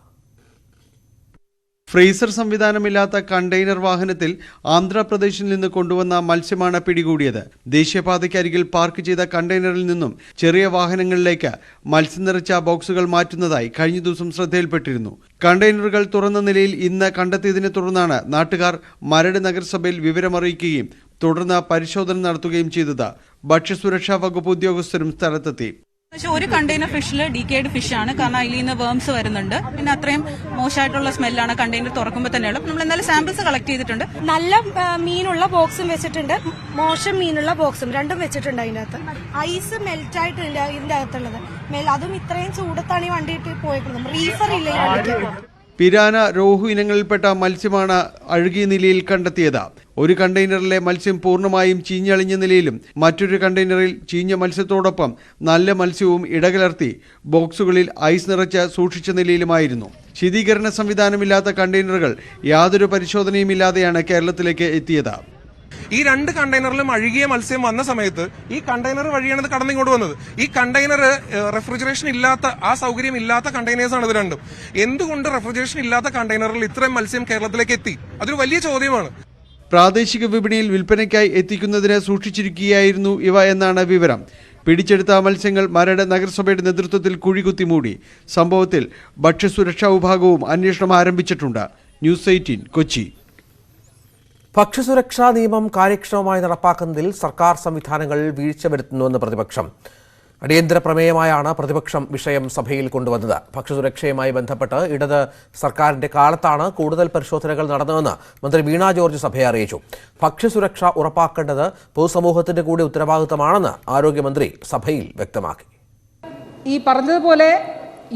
ഫ്രീസർ സംവിധാനമില്ലാത്ത കണ്ടെയ്നർ വാഹനത്തിൽ ആന്ധ്രാപ്രദേശിൽ നിന്ന് കൊണ്ടുവന്ന മത്സ്യമാണ് പിടികൂടിയത്. ദേശീയപാതയ്ക്കരികിൽ പാർക്ക് ചെയ്ത കണ്ടെയ്നറിൽ നിന്നും ചെറിയ വാഹനങ്ങളിലേക്ക് മത്സ്യം നിറച്ച ബോക്സുകൾ മാറ്റുന്നതായി കഴിഞ്ഞ ദിവസം ശ്രദ്ധയിൽപ്പെട്ടിരുന്നു. കണ്ടെയ്നറുകൾ തുറന്ന നിലയിൽ ഇന്ന് കണ്ടെത്തിയതിനെ തുടർന്നാണ് നാട്ടുകാർ മരട് നഗരസഭയിൽ വിവരമറിയിക്കുകയും തുടർന്ന് പരിശോധന നടത്തുകയും ചെയ്തത്. ഭക്ഷ്യസുരക്ഷാ വകുപ്പ് ഉദ്യോഗസ്ഥരും സ്ഥലത്തെത്തി. ഒരു കണ്ടെയ്നർ ഫിഷില് ഡീക്കേഡ് ഫിഷാണ്. കാരണം അതിൽ നിന്ന് വേംസ് വരുന്നുണ്ട്. പിന്നെ അത്രയും മോശമായിട്ടുള്ള സ്മെല്ലാണ് കണ്ടെയ്നർ തുറക്കുമ്പോൾ തന്നെയുള്ള. നമ്മൾ എന്തായാലും സാമ്പിൾസ് കളക്ട് ചെയ്തിട്ടുണ്ട്. നല്ല മീനുള്ള ബോക്സും വെച്ചിട്ടുണ്ട്, മോശം മീനുള്ള ബോക്സും രണ്ടും വെച്ചിട്ടുണ്ട്. അതിനകത്ത് ഐസ് മെൽറ്റ് ആയിട്ടില്ല ഇതിന്റെ അകത്തുള്ളത്. അതും ഇത്രയും ചൂടത്താണ് ഈ വണ്ടിയിട്ട് പോയേക്കുന്നത്. റീഫർ ഇല്ല ഈ വണ്ടിക്ക്. പിരാന, രോഹു ഇനങ്ങളിൽപ്പെട്ട മത്സ്യമാണ് അഴുകിയ നിലയിൽ കണ്ടെത്തിയത്. ഒരു കണ്ടെയ്നറിലെ മത്സ്യം പൂർണ്ണമായും ചീഞ്ഞളിഞ്ഞ നിലയിലും മറ്റൊരു കണ്ടെയ്നറിൽ ചീഞ്ഞ മത്സ്യത്തോടൊപ്പം നല്ല മത്സ്യവും ഇടകലർത്തി ബോക്സുകളിൽ ഐസ് നിറച്ച് സൂക്ഷിച്ച നിലയിലുമായിരുന്നു. ശീതീകരണ സംവിധാനമില്ലാത്ത കണ്ടെയ്നറുകൾ യാതൊരു പരിശോധനയുമില്ലാതെയാണ് കേരളത്തിലേക്ക് എത്തിയത്. ഈ 2 കണ്ടെയ്നറിലും അഴുകിയ മത്സ്യം വന്ന സമയത്ത് ഈ കണ്ടെയ്നർ വഴിയാണ് ഇത് കടന്നിങ്ങോട്ട് വന്നത്. ഈ കണ്ടെയ്നർ റെഫ്രിജറേഷൻ ഇല്ലാത്ത, ആ സൗകര്യം ഇല്ലാത്ത കണ്ടെയ്നേഴ്സ് ആണ് ഇത് രണ്ടും. എന്തുകൊണ്ട് റെഫ്രിജറേഷൻ ഇല്ലാത്ത കണ്ടെയ്നറിൽ ഇത്രയും മത്സ്യം കേരളത്തിലേക്ക് എത്തി? അതൊരു വലിയ ചോദ്യമാണ്. പ്രാദേശിക വിപണിയിൽ വിൽപ്പനയ്ക്കായി എത്തിക്കുന്നതിന് സൂക്ഷിച്ചിരിക്കുകയായിരുന്നു ഇവ എന്നാണ് വിവരം. പിടിച്ചെടുത്ത മത്സ്യങ്ങൾ മരട് നഗരസഭയുടെ നേതൃത്വത്തിൽ കുഴികുത്തി മൂടി. സംഭവത്തിൽ ഭക്ഷ്യസുരക്ഷാ വിഭാഗവും അന്വേഷണം ആരംഭിച്ചിട്ടുണ്ട്. ന്യൂസ് 18 കൊച്ചി. ഭക്ഷ്യസുരക്ഷാ നിയമം കാര്യക്ഷമമായി നടപ്പാക്കുന്നതിൽ സർക്കാർ സംവിധാനങ്ങൾ വീഴ്ച വരുത്തുന്നുവെന്ന് പ്രതിപക്ഷം. അടിയന്തര പ്രമേയമായാണ് പ്രതിപക്ഷം വിഷയം സഭയിൽ കൊണ്ടുവന്നത്. ഭക്ഷ്യസുരക്ഷയുമായി ബന്ധപ്പെട്ട് ഇടത് സർക്കാരിന്റെ കാലത്താണ് കൂടുതൽ പരിശോധനകൾ നടന്നതെന്ന് മന്ത്രി വീണ ജോർജ് സഭയെ അറിയിച്ചു. ഭക്ഷ്യസുരക്ഷ ഉറപ്പാക്കേണ്ടത് പൊതുസമൂഹത്തിന്റെ കൂടി ഉത്തരവാദിത്തമാണെന്ന് ആരോഗ്യമന്ത്രി സഭയിൽ വ്യക്തമാക്കി. ഈ പറഞ്ഞതുപോലെ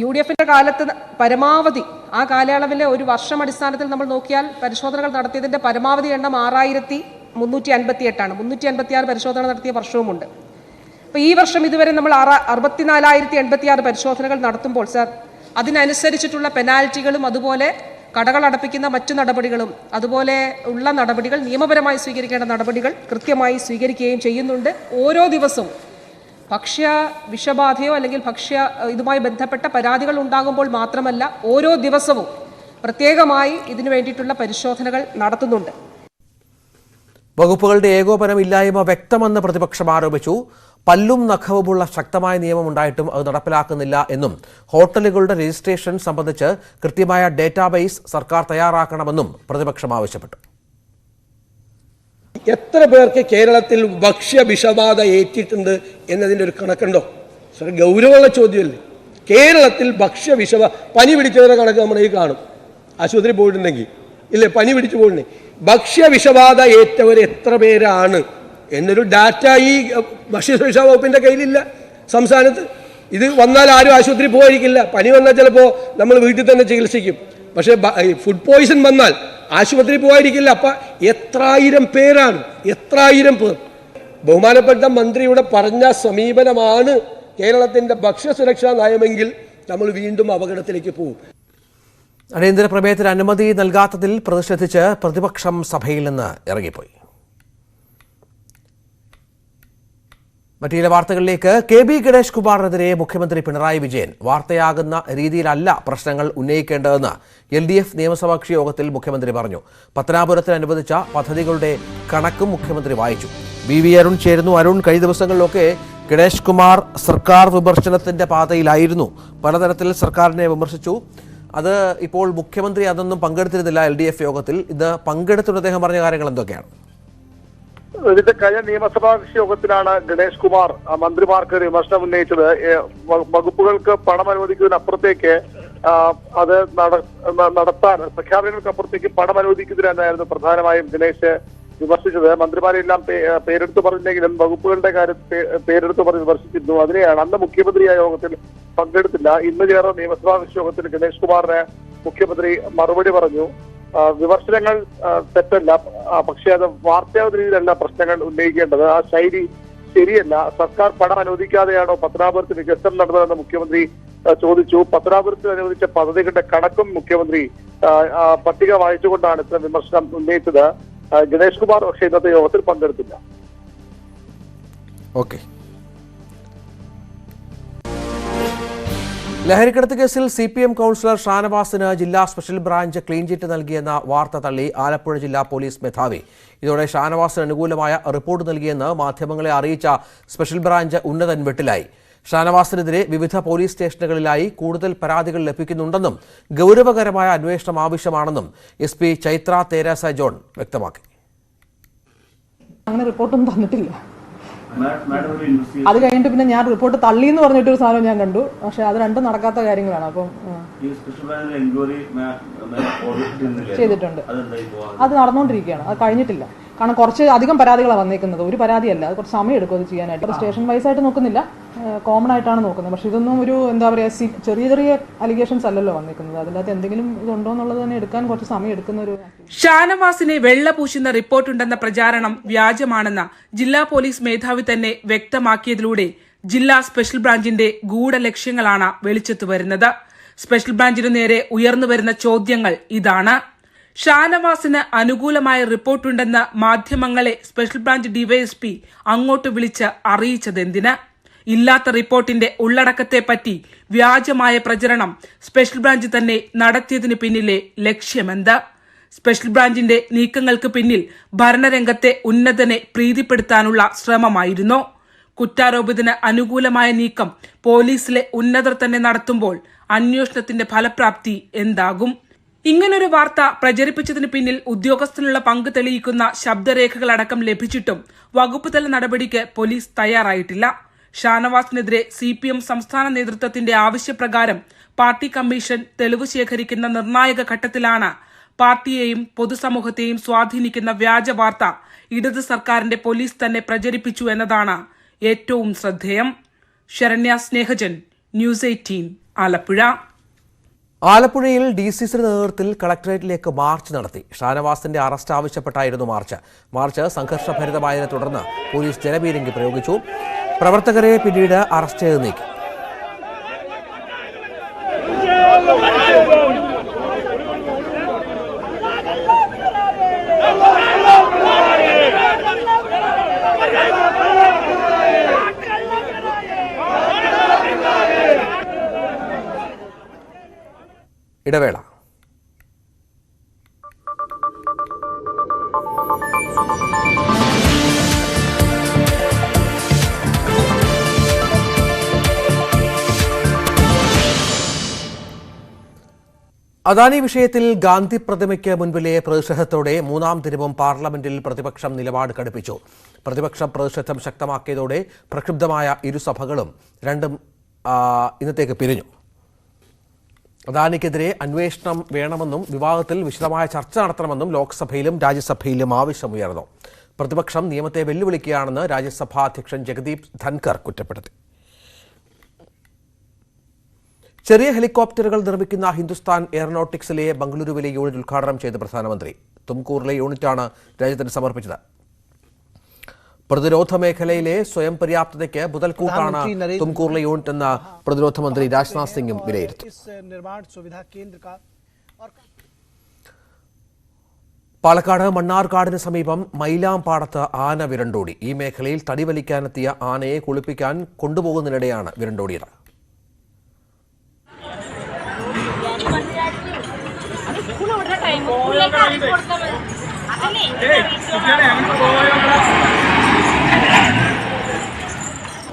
UDFന്റെ കാലത്ത് പരമാവധി ആ കാലയളവിലെ ഒരു വർഷം അടിസ്ഥാനത്തിൽ നമ്മൾ നോക്കിയാൽ പരിശോധനകൾ നടത്തിയതിന്റെ പരമാവധി എണ്ണം 6358 ആണ്. 356 പരിശോധന നടത്തിയ വർഷവുമുണ്ട്. അപ്പോൾ ഈ വർഷം ഇതുവരെ നമ്മൾ 64,086 പരിശോധനകൾ നടത്തുമ്പോൾ സർ, അതിനനുസരിച്ചിട്ടുള്ള പെനാൽറ്റികളും അതുപോലെ കടകൾ അടപ്പിക്കുന്ന മറ്റു നടപടികളും അതുപോലെ ഉള്ള നടപടികൾ, നിയമപരമായി സ്വീകരിക്കേണ്ട നടപടികൾ കൃത്യമായി സ്വീകരിക്കുകയും ചെയ്യുന്നുണ്ട്. ഓരോ ദിവസവും ഭക്ഷ്യ വിഷബാധയോ അല്ലെങ്കിൽ ഇതുമായി ബന്ധപ്പെട്ട പരാതികൾ ഉണ്ടാകുമ്പോൾ മാത്രമല്ല, ഓരോ ദിവസവും പ്രത്യേകമായി ഇതിനു വേണ്ടിയിട്ടുള്ള പരിശോധനകൾ നടത്തുന്നുണ്ട്. വകുപ്പുകളുടെ ഏകോപനമില്ലായ്മ വ്യക്തമെന്ന് പ്രതിപക്ഷം ആരോപിച്ചു. പല്ലും നഖവുമുള്ള ശക്തമായ നിയമമുണ്ടായിട്ടും അത് നടപ്പിലാക്കുന്നില്ല എന്നും ഹോട്ടലുകളുടെ രജിസ്ട്രേഷൻ സംബന്ധിച്ച് കൃത്യമായ ഡേറ്റാബേസ് സർക്കാർ തയ്യാറാക്കണമെന്നും പ്രതിപക്ഷം ആവശ്യപ്പെട്ടു. എത്ര പേർക്ക് കേരളത്തിൽ ഭക്ഷ്യ വിഷബാധ ഏറ്റിട്ടുണ്ട് എന്നതിൻ്റെ ഒരു കണക്കുണ്ടോ? ഗൗരവമുള്ള ചോദ്യമല്ലേ. കേരളത്തിൽ ഭക്ഷ്യ പനി പിടിച്ചവരുടെ കണക്ക് നമ്മുടെ ഈ കാണും. ആശുപത്രി പോയിട്ടുണ്ടെങ്കിൽ ഇല്ലേ, പനി പിടിച്ചു പോയിട്ടുണ്ടെങ്കിൽ ഭക്ഷ്യ വിഷബാധ ഏറ്റവർ എത്ര പേരാണ് എന്നൊരു ഡാറ്റ ഈ ഭക്ഷ്യസുരക്ഷാ വകുപ്പിൻ്റെ കയ്യിലില്ല സംസ്ഥാനത്ത്. ഇത് വന്നാൽ ആരും ആശുപത്രി പോയിരിക്കില്ല. പനി വന്നാൽ ചിലപ്പോൾ നമ്മൾ വീട്ടിൽ തന്നെ ചികിത്സിക്കും. പക്ഷേ ഫുഡ് പോയിസൺ വന്നാൽ ആശുപത്രി പോയിരിക്കില്ല. അപ്പം എത്രായിരം പേരാണ്, എത്രായിരം പേർ. ബഹുമാനപ്പെട്ട മന്ത്രിയുടെ പറഞ്ഞ സമീപനമാണ് കേരളത്തിൻ്റെ ഭക്ഷ്യസുരക്ഷാ നയമെങ്കിൽ നമ്മൾ വീണ്ടും അപകടത്തിലേക്ക് പോകും. അടിയന്തര പ്രമേയത്തിന് അനുമതി നൽകാത്തതിൽ പ്രതിഷേധിച്ച് പ്രതിപക്ഷം സഭയിൽ നിന്ന് ഇറങ്ങിപ്പോയി. മറ്റു ചില വാർത്തകളിലേക്ക്. KB ഗണേഷ് കുമാറിനെതിരെ മുഖ്യമന്ത്രി പിണറായി വിജയൻ വാർത്തയാകുന്ന രീതിയിലല്ല പ്രശ്നങ്ങൾ ഉന്നയിക്കേണ്ടതെന്ന് LDF നിയമസഭാ കക്ഷി യോഗത്തിൽ മുഖ്യമന്ത്രി പറഞ്ഞു. പത്തനാപുരത്തിന് അനുവദിച്ച പദ്ധതികളുടെ കണക്കും മുഖ്യമന്ത്രി വായിച്ചു. BV അരുൺ ചേരുന്നു. അരുൺ, കഴിഞ്ഞ ദിവസങ്ങളിലൊക്കെ ഗണേഷ് കുമാർ സർക്കാർ വിമർശനത്തിന്റെ പാതയിലായിരുന്നു. പലതരത്തിൽ സർക്കാരിനെ വിമർശിച്ചു. അത് ഇപ്പോൾ മുഖ്യമന്ത്രി അതൊന്നും പങ്കെടുത്തിരുന്നില്ല LDF യോഗത്തിൽ. ഇത് പങ്കെടുത്തുകൊണ്ട് അദ്ദേഹം പറഞ്ഞ കാര്യങ്ങൾ എന്തൊക്കെയാണ്? ഇതിന്റെ കഴിഞ്ഞ നിയമസഭാ യോഗത്തിലാണ് ഗണേഷ് കുമാർ മന്ത്രിമാർക്ക് ഒരു വിമർശനം ഉന്നയിച്ചത്. വകുപ്പുകൾക്ക് പണം അനുവദിക്കുന്നതിനപ്പുറത്തേക്ക് അത് നടത്താൻ പ്രഖ്യാപനങ്ങൾക്കപ്പുറത്തേക്ക് പണം അനുവദിക്കുന്നതിനായിരുന്നു പ്രധാനമായും ഗണേഷ് വിമർശിച്ചത്. മന്ത്രിമാരെല്ലാം പേരെടുത്ത് പറഞ്ഞില്ലെങ്കിലും വകുപ്പുകളുടെ കാര്യം പേരെടുത്ത് പറഞ്ഞ് വിമർശിച്ചിരുന്നു. അതിനെയാണ് അന്ന് മുഖ്യമന്ത്രി ആ യോഗത്തിൽ പങ്കെടുത്തില്ല. ഇന്ന് ചേർന്ന നിയമസഭാ യോഗത്തിൽ ഗണേഷ് കുമാറിന് മുഖ്യമന്ത്രി മറുപടി പറഞ്ഞു. വിമർശനങ്ങൾ തെറ്റല്ല, പക്ഷേ അത് വാർത്താവത രീതിയിലല്ല പ്രശ്നങ്ങൾ ഉന്നയിക്കേണ്ടത്. ആ ശൈലി ശരിയല്ല. സർക്കാർ പണം അനുവദിക്കാതെയാണോ പത്തനാപുരത്ത് വികസനം നടന്നതെന്ന് മുഖ്യമന്ത്രി ചോദിച്ചു. പത്തനാപുരത്ത് അനുവദിച്ച പദ്ധതികളുടെ കണക്കും മുഖ്യമന്ത്രി പട്ടിക വായിച്ചുകൊണ്ടാണ് ഇത്തരം വിമർശനം ഉന്നയിച്ചത്. ഗണേഷ് കുമാർ പക്ഷേ ഇന്നത്തെ യോഗത്തിൽ പങ്കെടുത്തില്ല. ഓക്കെ. ലഹരിക്കടത്ത് കേസിൽ CPM കൗൺസിലർ ഷാനവാസിന് ജില്ലാ സ്പെഷ്യൽ ബ്രാഞ്ച് ക്ലീൻ ചിറ്റ് നൽകിയെന്ന വാർത്ത തള്ളി ആലപ്പുഴ ജില്ലാ പോലീസ് മേധാവി. ഇതോടെ ഷാനവാസിന് അനുകൂലമായ റിപ്പോർട്ട് നൽകിയെന്ന് മാധ്യമങ്ങളെ അറിയിച്ച സ്പെഷ്യൽ ബ്രാഞ്ച് ഉന്നതൻ വെട്ടിലായി. ഷാനവാസിനെതിരെ വിവിധ പോലീസ് സ്റ്റേഷനുകളിലായി കൂടുതൽ പരാതികൾ ലഭിക്കുന്നുണ്ടെന്നും ഗൗരവകരമായ അന്വേഷണം ആവശ്യമാണെന്നും SP ചൈത്ര തേരേസ ജോൺ വ്യക്തമാക്കി. അങ്ങനെ റിപ്പോർട്ടൊന്നും തന്നിട്ടില്ല. അത് കഴിഞ്ഞിട്ട് പിന്നെ ഞാൻ റിപ്പോർട്ട് തള്ളി എന്ന് പറഞ്ഞിട്ടൊരു സാധനം ഞാൻ കണ്ടു. പക്ഷെ അത് രണ്ടും നടക്കാത്ത കാര്യങ്ങളാണ്. അപ്പം ചെയ്തിട്ടുണ്ട്. അത് നടന്നുകൊണ്ടിരിക്കുകയാണ്. അത് കഴിഞ്ഞിട്ടില്ല. കാരണം കുറച്ച് അധികം പരാതികളാണ് വന്നേക്കുന്നത്. ഒരു പരാതിയല്ല, അത് കുറച്ച് സമയം എടുക്കും അത് ചെയ്യാനായിട്ട്. സ്റ്റേഷൻ വൈസ് ആയിട്ട് നോക്കുന്നില്ല, കോമൺ ആയിട്ടാണ് നോക്കുന്നത്. പക്ഷെ ഇതൊന്നും ഒരു എന്താ പറയുക, ചെറിയ ചെറിയ അലിഗേഷൻസ് അല്ലല്ലോ വന്നേക്കുന്നത്. അതിൻ്റെ അകത്ത് എന്തെങ്കിലും ഇതുണ്ടോ എന്നുള്ളത് തന്നെ എടുക്കാൻ കുറച്ച് സമയം എടുക്കുന്ന ഒരു. ഷാനവാസിനെ വെള്ളപൂശുന്ന റിപ്പോർട്ടുണ്ടെന്ന പ്രചാരണം വ്യാജമാണെന്ന ജില്ലാ പോലീസ് മേധാവി തന്നെ വ്യക്തമാക്കിയതിലൂടെ ജില്ലാ സ്പെഷ്യൽ ബ്രാഞ്ചിന്റെ ഗൂഢലക്ഷ്യങ്ങളാണ് വെളിച്ചത്തു വരുന്നത്. സ്പെഷ്യൽ ബ്രാഞ്ചിനു നേരെ ഉയർന്നുവരുന്ന ചോദ്യങ്ങൾ ഇതാണ്. ഷാനവാസിന് അനുകൂലമായ റിപ്പോർട്ടുണ്ടെന്ന് മാധ്യമങ്ങളെ സ്പെഷ്യൽ ബ്രാഞ്ച് ഡിവൈഎസ്പി അങ്ങോട്ട് വിളിച്ച് അറിയിച്ചതെന്തിന്? ഇല്ലാത്ത റിപ്പോർട്ടിന്റെ ഉള്ളടക്കത്തെപ്പറ്റി വ്യാജമായ പ്രചരണം സ്പെഷ്യൽ ബ്രാഞ്ച് തന്നെ നടത്തിയതിന് പിന്നിലെ ലക്ഷ്യമെന്ത്? സ്പെഷ്യൽ ബ്രാഞ്ചിന്റെ നീക്കങ്ങൾക്ക് പിന്നിൽ ഭരണരംഗത്തെ ഉന്നതനെ പ്രീതിപ്പെടുത്താനുള്ള ശ്രമമായിരുന്നോ? കുറ്റാരോപിതന് അനുകൂലമായ നീക്കം പോലീസിലെ ഉന്നതർ തന്നെ നടത്തുമ്പോൾ അന്വേഷണത്തിന്റെ ഫലപ്രാപ്തി എന്താകും? ഇങ്ങനൊരു വാർത്ത പ്രചരിപ്പിച്ചതിന് പിന്നിൽ ഉദ്യോഗസ്ഥനുള്ള പങ്ക് തെളിയിക്കുന്ന ശബ്ദരേഖകളടക്കം ലഭിച്ചിട്ടും വകുപ്പ് തല നടപടിക്ക് പോലീസ് തയ്യാറായിട്ടില്ല. ഷാനവാസിനെതിരെ CPM സംസ്ഥാന നേതൃത്വത്തിന്റെ ആവശ്യപ്രകാരം പാർട്ടി കമ്മീഷൻ തെളിവ് ശേഖരിക്കുന്ന നിർണായക ഘട്ടത്തിലാണ് പാർട്ടിയെയും പൊതുസമൂഹത്തെയും സ്വാധീനിക്കുന്ന വ്യാജ വാർത്ത ഇടത് സർക്കാരിന്റെ പോലീസ് തന്നെ പ്രചരിപ്പിച്ചു എന്നതാണ് ഏറ്റവും ശ്രദ്ധേയം. ശരണ്യ സ്നേഹജൻ, News 18, ആലപ്പുഴ. ആലപ്പുഴയിൽ DCCയുടെ നേതൃത്വത്തിൽ കളക്ടറേറ്റിലേക്ക് മാർച്ച് നടത്തി. ഷാനവാസിന്റെ അറസ്റ്റ് ആവശ്യപ്പെട്ടായിരുന്നു മാർച്ച് സംഘർഷഭരിതമായതിനെ തുടർന്ന് പോലീസ് ജലപീരങ്കി പ്രയോഗിച്ചു. പ്രവർത്തകരെ പിന്നീട് അറസ്റ്റ് ചെയ്ത് നീക്കി. ഇടവേള. അദാനി വിഷയത്തിൽ ഗാന്ധി പ്രതിമയ്ക്ക് മുൻപിലെ പ്രതിഷേധത്തോടെ മൂന്നാം ദിനവും പാർലമെന്റിൽ പ്രതിപക്ഷം നിലപാട് കടുപ്പിച്ചു. പ്രതിപക്ഷം പ്രതിഷേധം ശക്തമാക്കിയതോടെ പ്രക്ഷുബ്ധമായ ഇരുസഭകളും രണ്ടും ഇന്നത്തേക്ക് പിരിഞ്ഞു. അദാനിക്കെതിരെ അന്വേഷണം വേണമെന്നും വിവാദത്തിൽ വിശദമായ ചർച്ച നടത്തണമെന്നും ലോക്സഭയിലും രാജ്യസഭയിലും ആവശ്യമുയർന്നു. പ്രതിപക്ഷം നിയമത്തെ വെല്ലുവിളിക്കുകയാണെന്ന് രാജ്യസഭാ അധ്യക്ഷൻ ജഗദീപ് ധൻകർ കുറ്റപ്പെടുത്തി. ചെറിയ ഹെലികോപ്റ്ററുകൾ നിർമ്മിക്കുന്ന ഹിന്ദുസ്ഥാൻ എയറോനോട്ടിക്സിലെ ബംഗളൂരുവിലെ യൂണിറ്റ് ഉദ്ഘാടനം ചെയ്ത പ്രധാനമന്ത്രി തുംകൂറിലെ യൂണിറ്റാണ് രാജ്യത്തിന് സമർപ്പിച്ചത്. പ്രതിരോധ മേഖലയിലെ സ്വയം പര്യാപ്തതയ്ക്ക് മുതൽക്കൂട്ടാണ് തുംകൂറിലെ യൂണിറ്റ് എന്ന പ്രതിരോധ മന്ത്രി രാജ്നാഥ് സിംഗും വിലയിരുത്തി. പാലക്കാട് മണ്ണാർക്കാടിന് സമീപം മൈലാംപാടത്ത് ആന വിരണ്ടോടി. ഈ മേഖലയിൽ തടി വലിക്കാനെത്തിയ ആനയെ കുളിപ്പിക്കാൻ കൊണ്ടുപോകുന്നതിനിടെയാണ് വിരണ്ടോടിയത്.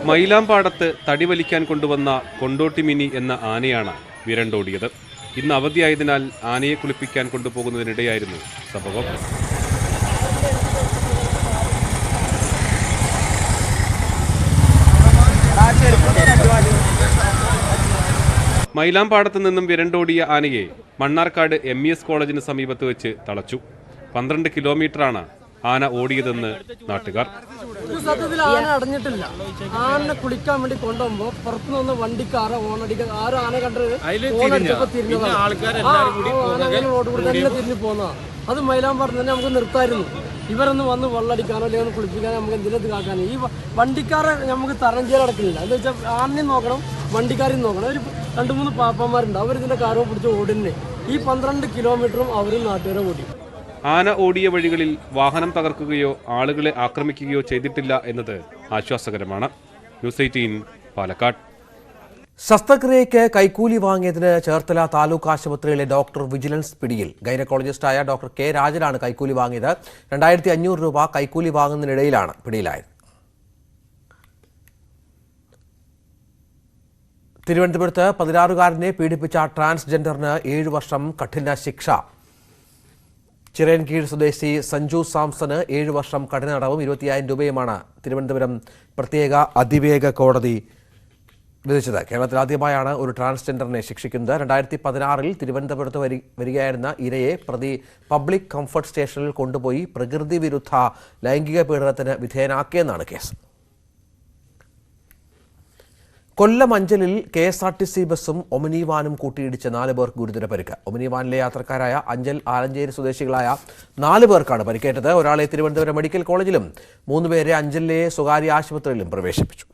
മൈലാംപാടത്ത് തടി വലിക്കാൻ കൊണ്ടുവന്ന കൊണ്ടോട്ടി മിനി എന്ന ആനയാണ് വിരണ്ടോടിയത്. ഇന്ന് അവധിയായതിനാൽ ആനയെ കുളിപ്പിക്കാൻ കൊണ്ടുപോകുന്നതിനിടെയായിരുന്നു സംഭവം. മൈലാംപാടത്ത് നിന്നും വിരണ്ടോടിയ ആനയെ മണ്ണാർക്കാട് MES കോളേജിന് സമീപത്ത് വെച്ച് തളച്ചു. 12 കിലോമീറ്ററാണ് ആന ഓടിയതെന്ന് നാട്ടുകാർ. സത്യത്തിൽ ആന അടഞ്ഞിട്ടില്ല. ആനനെ കുളിക്കാൻ വേണ്ടി കൊണ്ടുപോകുമ്പോ പുറത്തുനിന്ന് വണ്ടിക്കാരെ ഓണടിക്കാൻ ആരും ആന കണ്ടത് ഓണടിച്ചപ്പോ തിരിഞ്ഞു പോന്നതാണ്. അത് മൈലാംപാടത്ത് തന്നെ നമുക്ക് നിർത്തായിരുന്നു. ഇവരൊന്ന് വന്ന് വെള്ളടിക്കാനോ അല്ലെങ്കിൽ ഒന്ന് കുളിപ്പിക്കാനോ നമുക്ക് എന്തിനത് കാക്കാനോ ഈ വണ്ടിക്കാരെ നമുക്ക് തരണം ചെയ്യാൻ നടക്കുന്നില്ല. എന്താ വെച്ചാൽ ആനയും നോക്കണം വണ്ടിക്കാരെയും നോക്കണം. ഒരു 2-3 പാപ്പന്മാരുണ്ട്. അവരിതിന്റെ കാരോ പിടിച്ച് ഓടുന്നേ. ഈ 12 കിലോമീറ്ററും അവരും നാട്ടുകാരെ ഓടി. ആന ഓടിയ വഴികളിൽ വാഹനം തകർക്കുകയോ ആളുകളെ ആക്രമിക്കുകയോ ചെയ്തിട്ടില്ല എന്നത് ആശ്വാസകരമാണ്. News 18 പാലക്കാട്. ശസ്ത്രക്രിയയ്ക്ക് കൈക്കൂലി വാങ്ങിയതിന് ചേർത്തല താലൂക്ക് ആശുപത്രിയിലെ ഡോക്ടർ വിജിലൻസ് പിടിയിൽ. ഗൈനക്കോളജിസ്റ്റായ ഡോക്ടർ K രാജനാണ് കൈക്കൂലി വാങ്ങിയത്. 2500 രൂപ കൈക്കൂലി വാങ്ങുന്നതിനിടയിലാണ് പിടിയിലായത്. തിരുവനന്തപുരത്ത് 16കാരനെ പീഡിപ്പിച്ച ട്രാൻസ്ജെൻഡറിന് 7 വർഷം കഠിന ശിക്ഷ. ചിറയൻകീഴ് സ്വദേശി സഞ്ജു സാംസന് 7 വർഷം കഠിന തടവും 25,000 രൂപയുമാണ് തിരുവനന്തപുരം പ്രത്യേക അതിവേഗ കോടതി വിധിച്ചത്. കേരളത്തിൽ ആദ്യമായാണ് ഒരു ട്രാൻസ്ജെൻഡറിനെ ശിക്ഷിക്കുന്നത്. 2016 തിരുവനന്തപുരത്ത് വരികയായിരുന്ന ഇരയെ പ്രതി പബ്ലിക് കംഫർട്ട് സ്റ്റേഷനിൽ കൊണ്ടുപോയി പ്രകൃതി വിരുദ്ധ ലൈംഗിക പീഡനത്തിന് വിധേയനാക്കിയെന്നാണ് കേസ്. കൊല്ലം അഞ്ചലിൽ KSRTC ബസും ഒമിനി വാനും കൂട്ടിയിടിച്ച് 4 പേർക്ക് ഗുരുതര പരിക്ക്. ഒമിനി വാനിലെ യാത്രക്കാരായ അഞ്ചൽ ആലഞ്ചേരി സ്വദേശികളായ 4 പേർക്കാണ് പരിക്കേറ്റത്. ഒരാളെ തിരുവനന്തപുരം മെഡിക്കൽ കോളേജിലും 3 പേരെ അഞ്ചലിലെ സ്വകാര്യ ആശുപത്രിയിലും പ്രവേശിപ്പിച്ചു.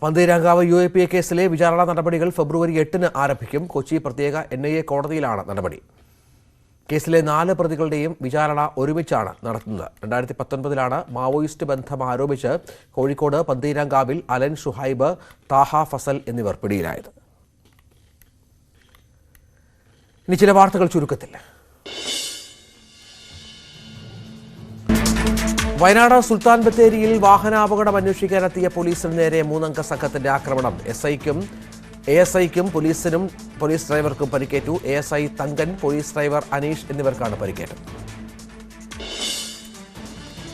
പന്തീരാങ്കാവ് UAPA കേസിലെ വിചാരണ നടപടികൾ ഫെബ്രുവരി 8-ന് ആരംഭിക്കും. കൊച്ചി പ്രത്യേക NIA കോടതിയിലാണ് നടപടി. കേസിലെ 4 പ്രതികളുടെയും വിചാരണ ഒരുമിച്ചാണ് നടത്തുന്നത്. 2019-ലാണ് മാവോയിസ്റ്റ് ബന്ധം ആരോപിച്ച് കോഴിക്കോട് പന്തീരാങ്കാവിൽ അലൻ ഷുഹൈബ്, താഹ ഫസൽ എന്നിവർ പിടിയിലായത്. ഇനി ചില വാർത്തകൾ ചുരുക്കത്തിൽ. വയനാട് സുൽത്താൻ ബത്തേരിയിൽ വാഹനാപകടം അന്വേഷിക്കാനെത്തിയ പോലീസിന് നേരെ 3-അംഗ സംഘത്തിന്റെ ആക്രമണം. ASIക്കും പോലീസ് ഡ്രൈവർക്കും പരിക്കേറ്റു. ASI Thankan, police driver Aneesh എന്നിവർക്കാണ് പരിക്കേറ്റത്.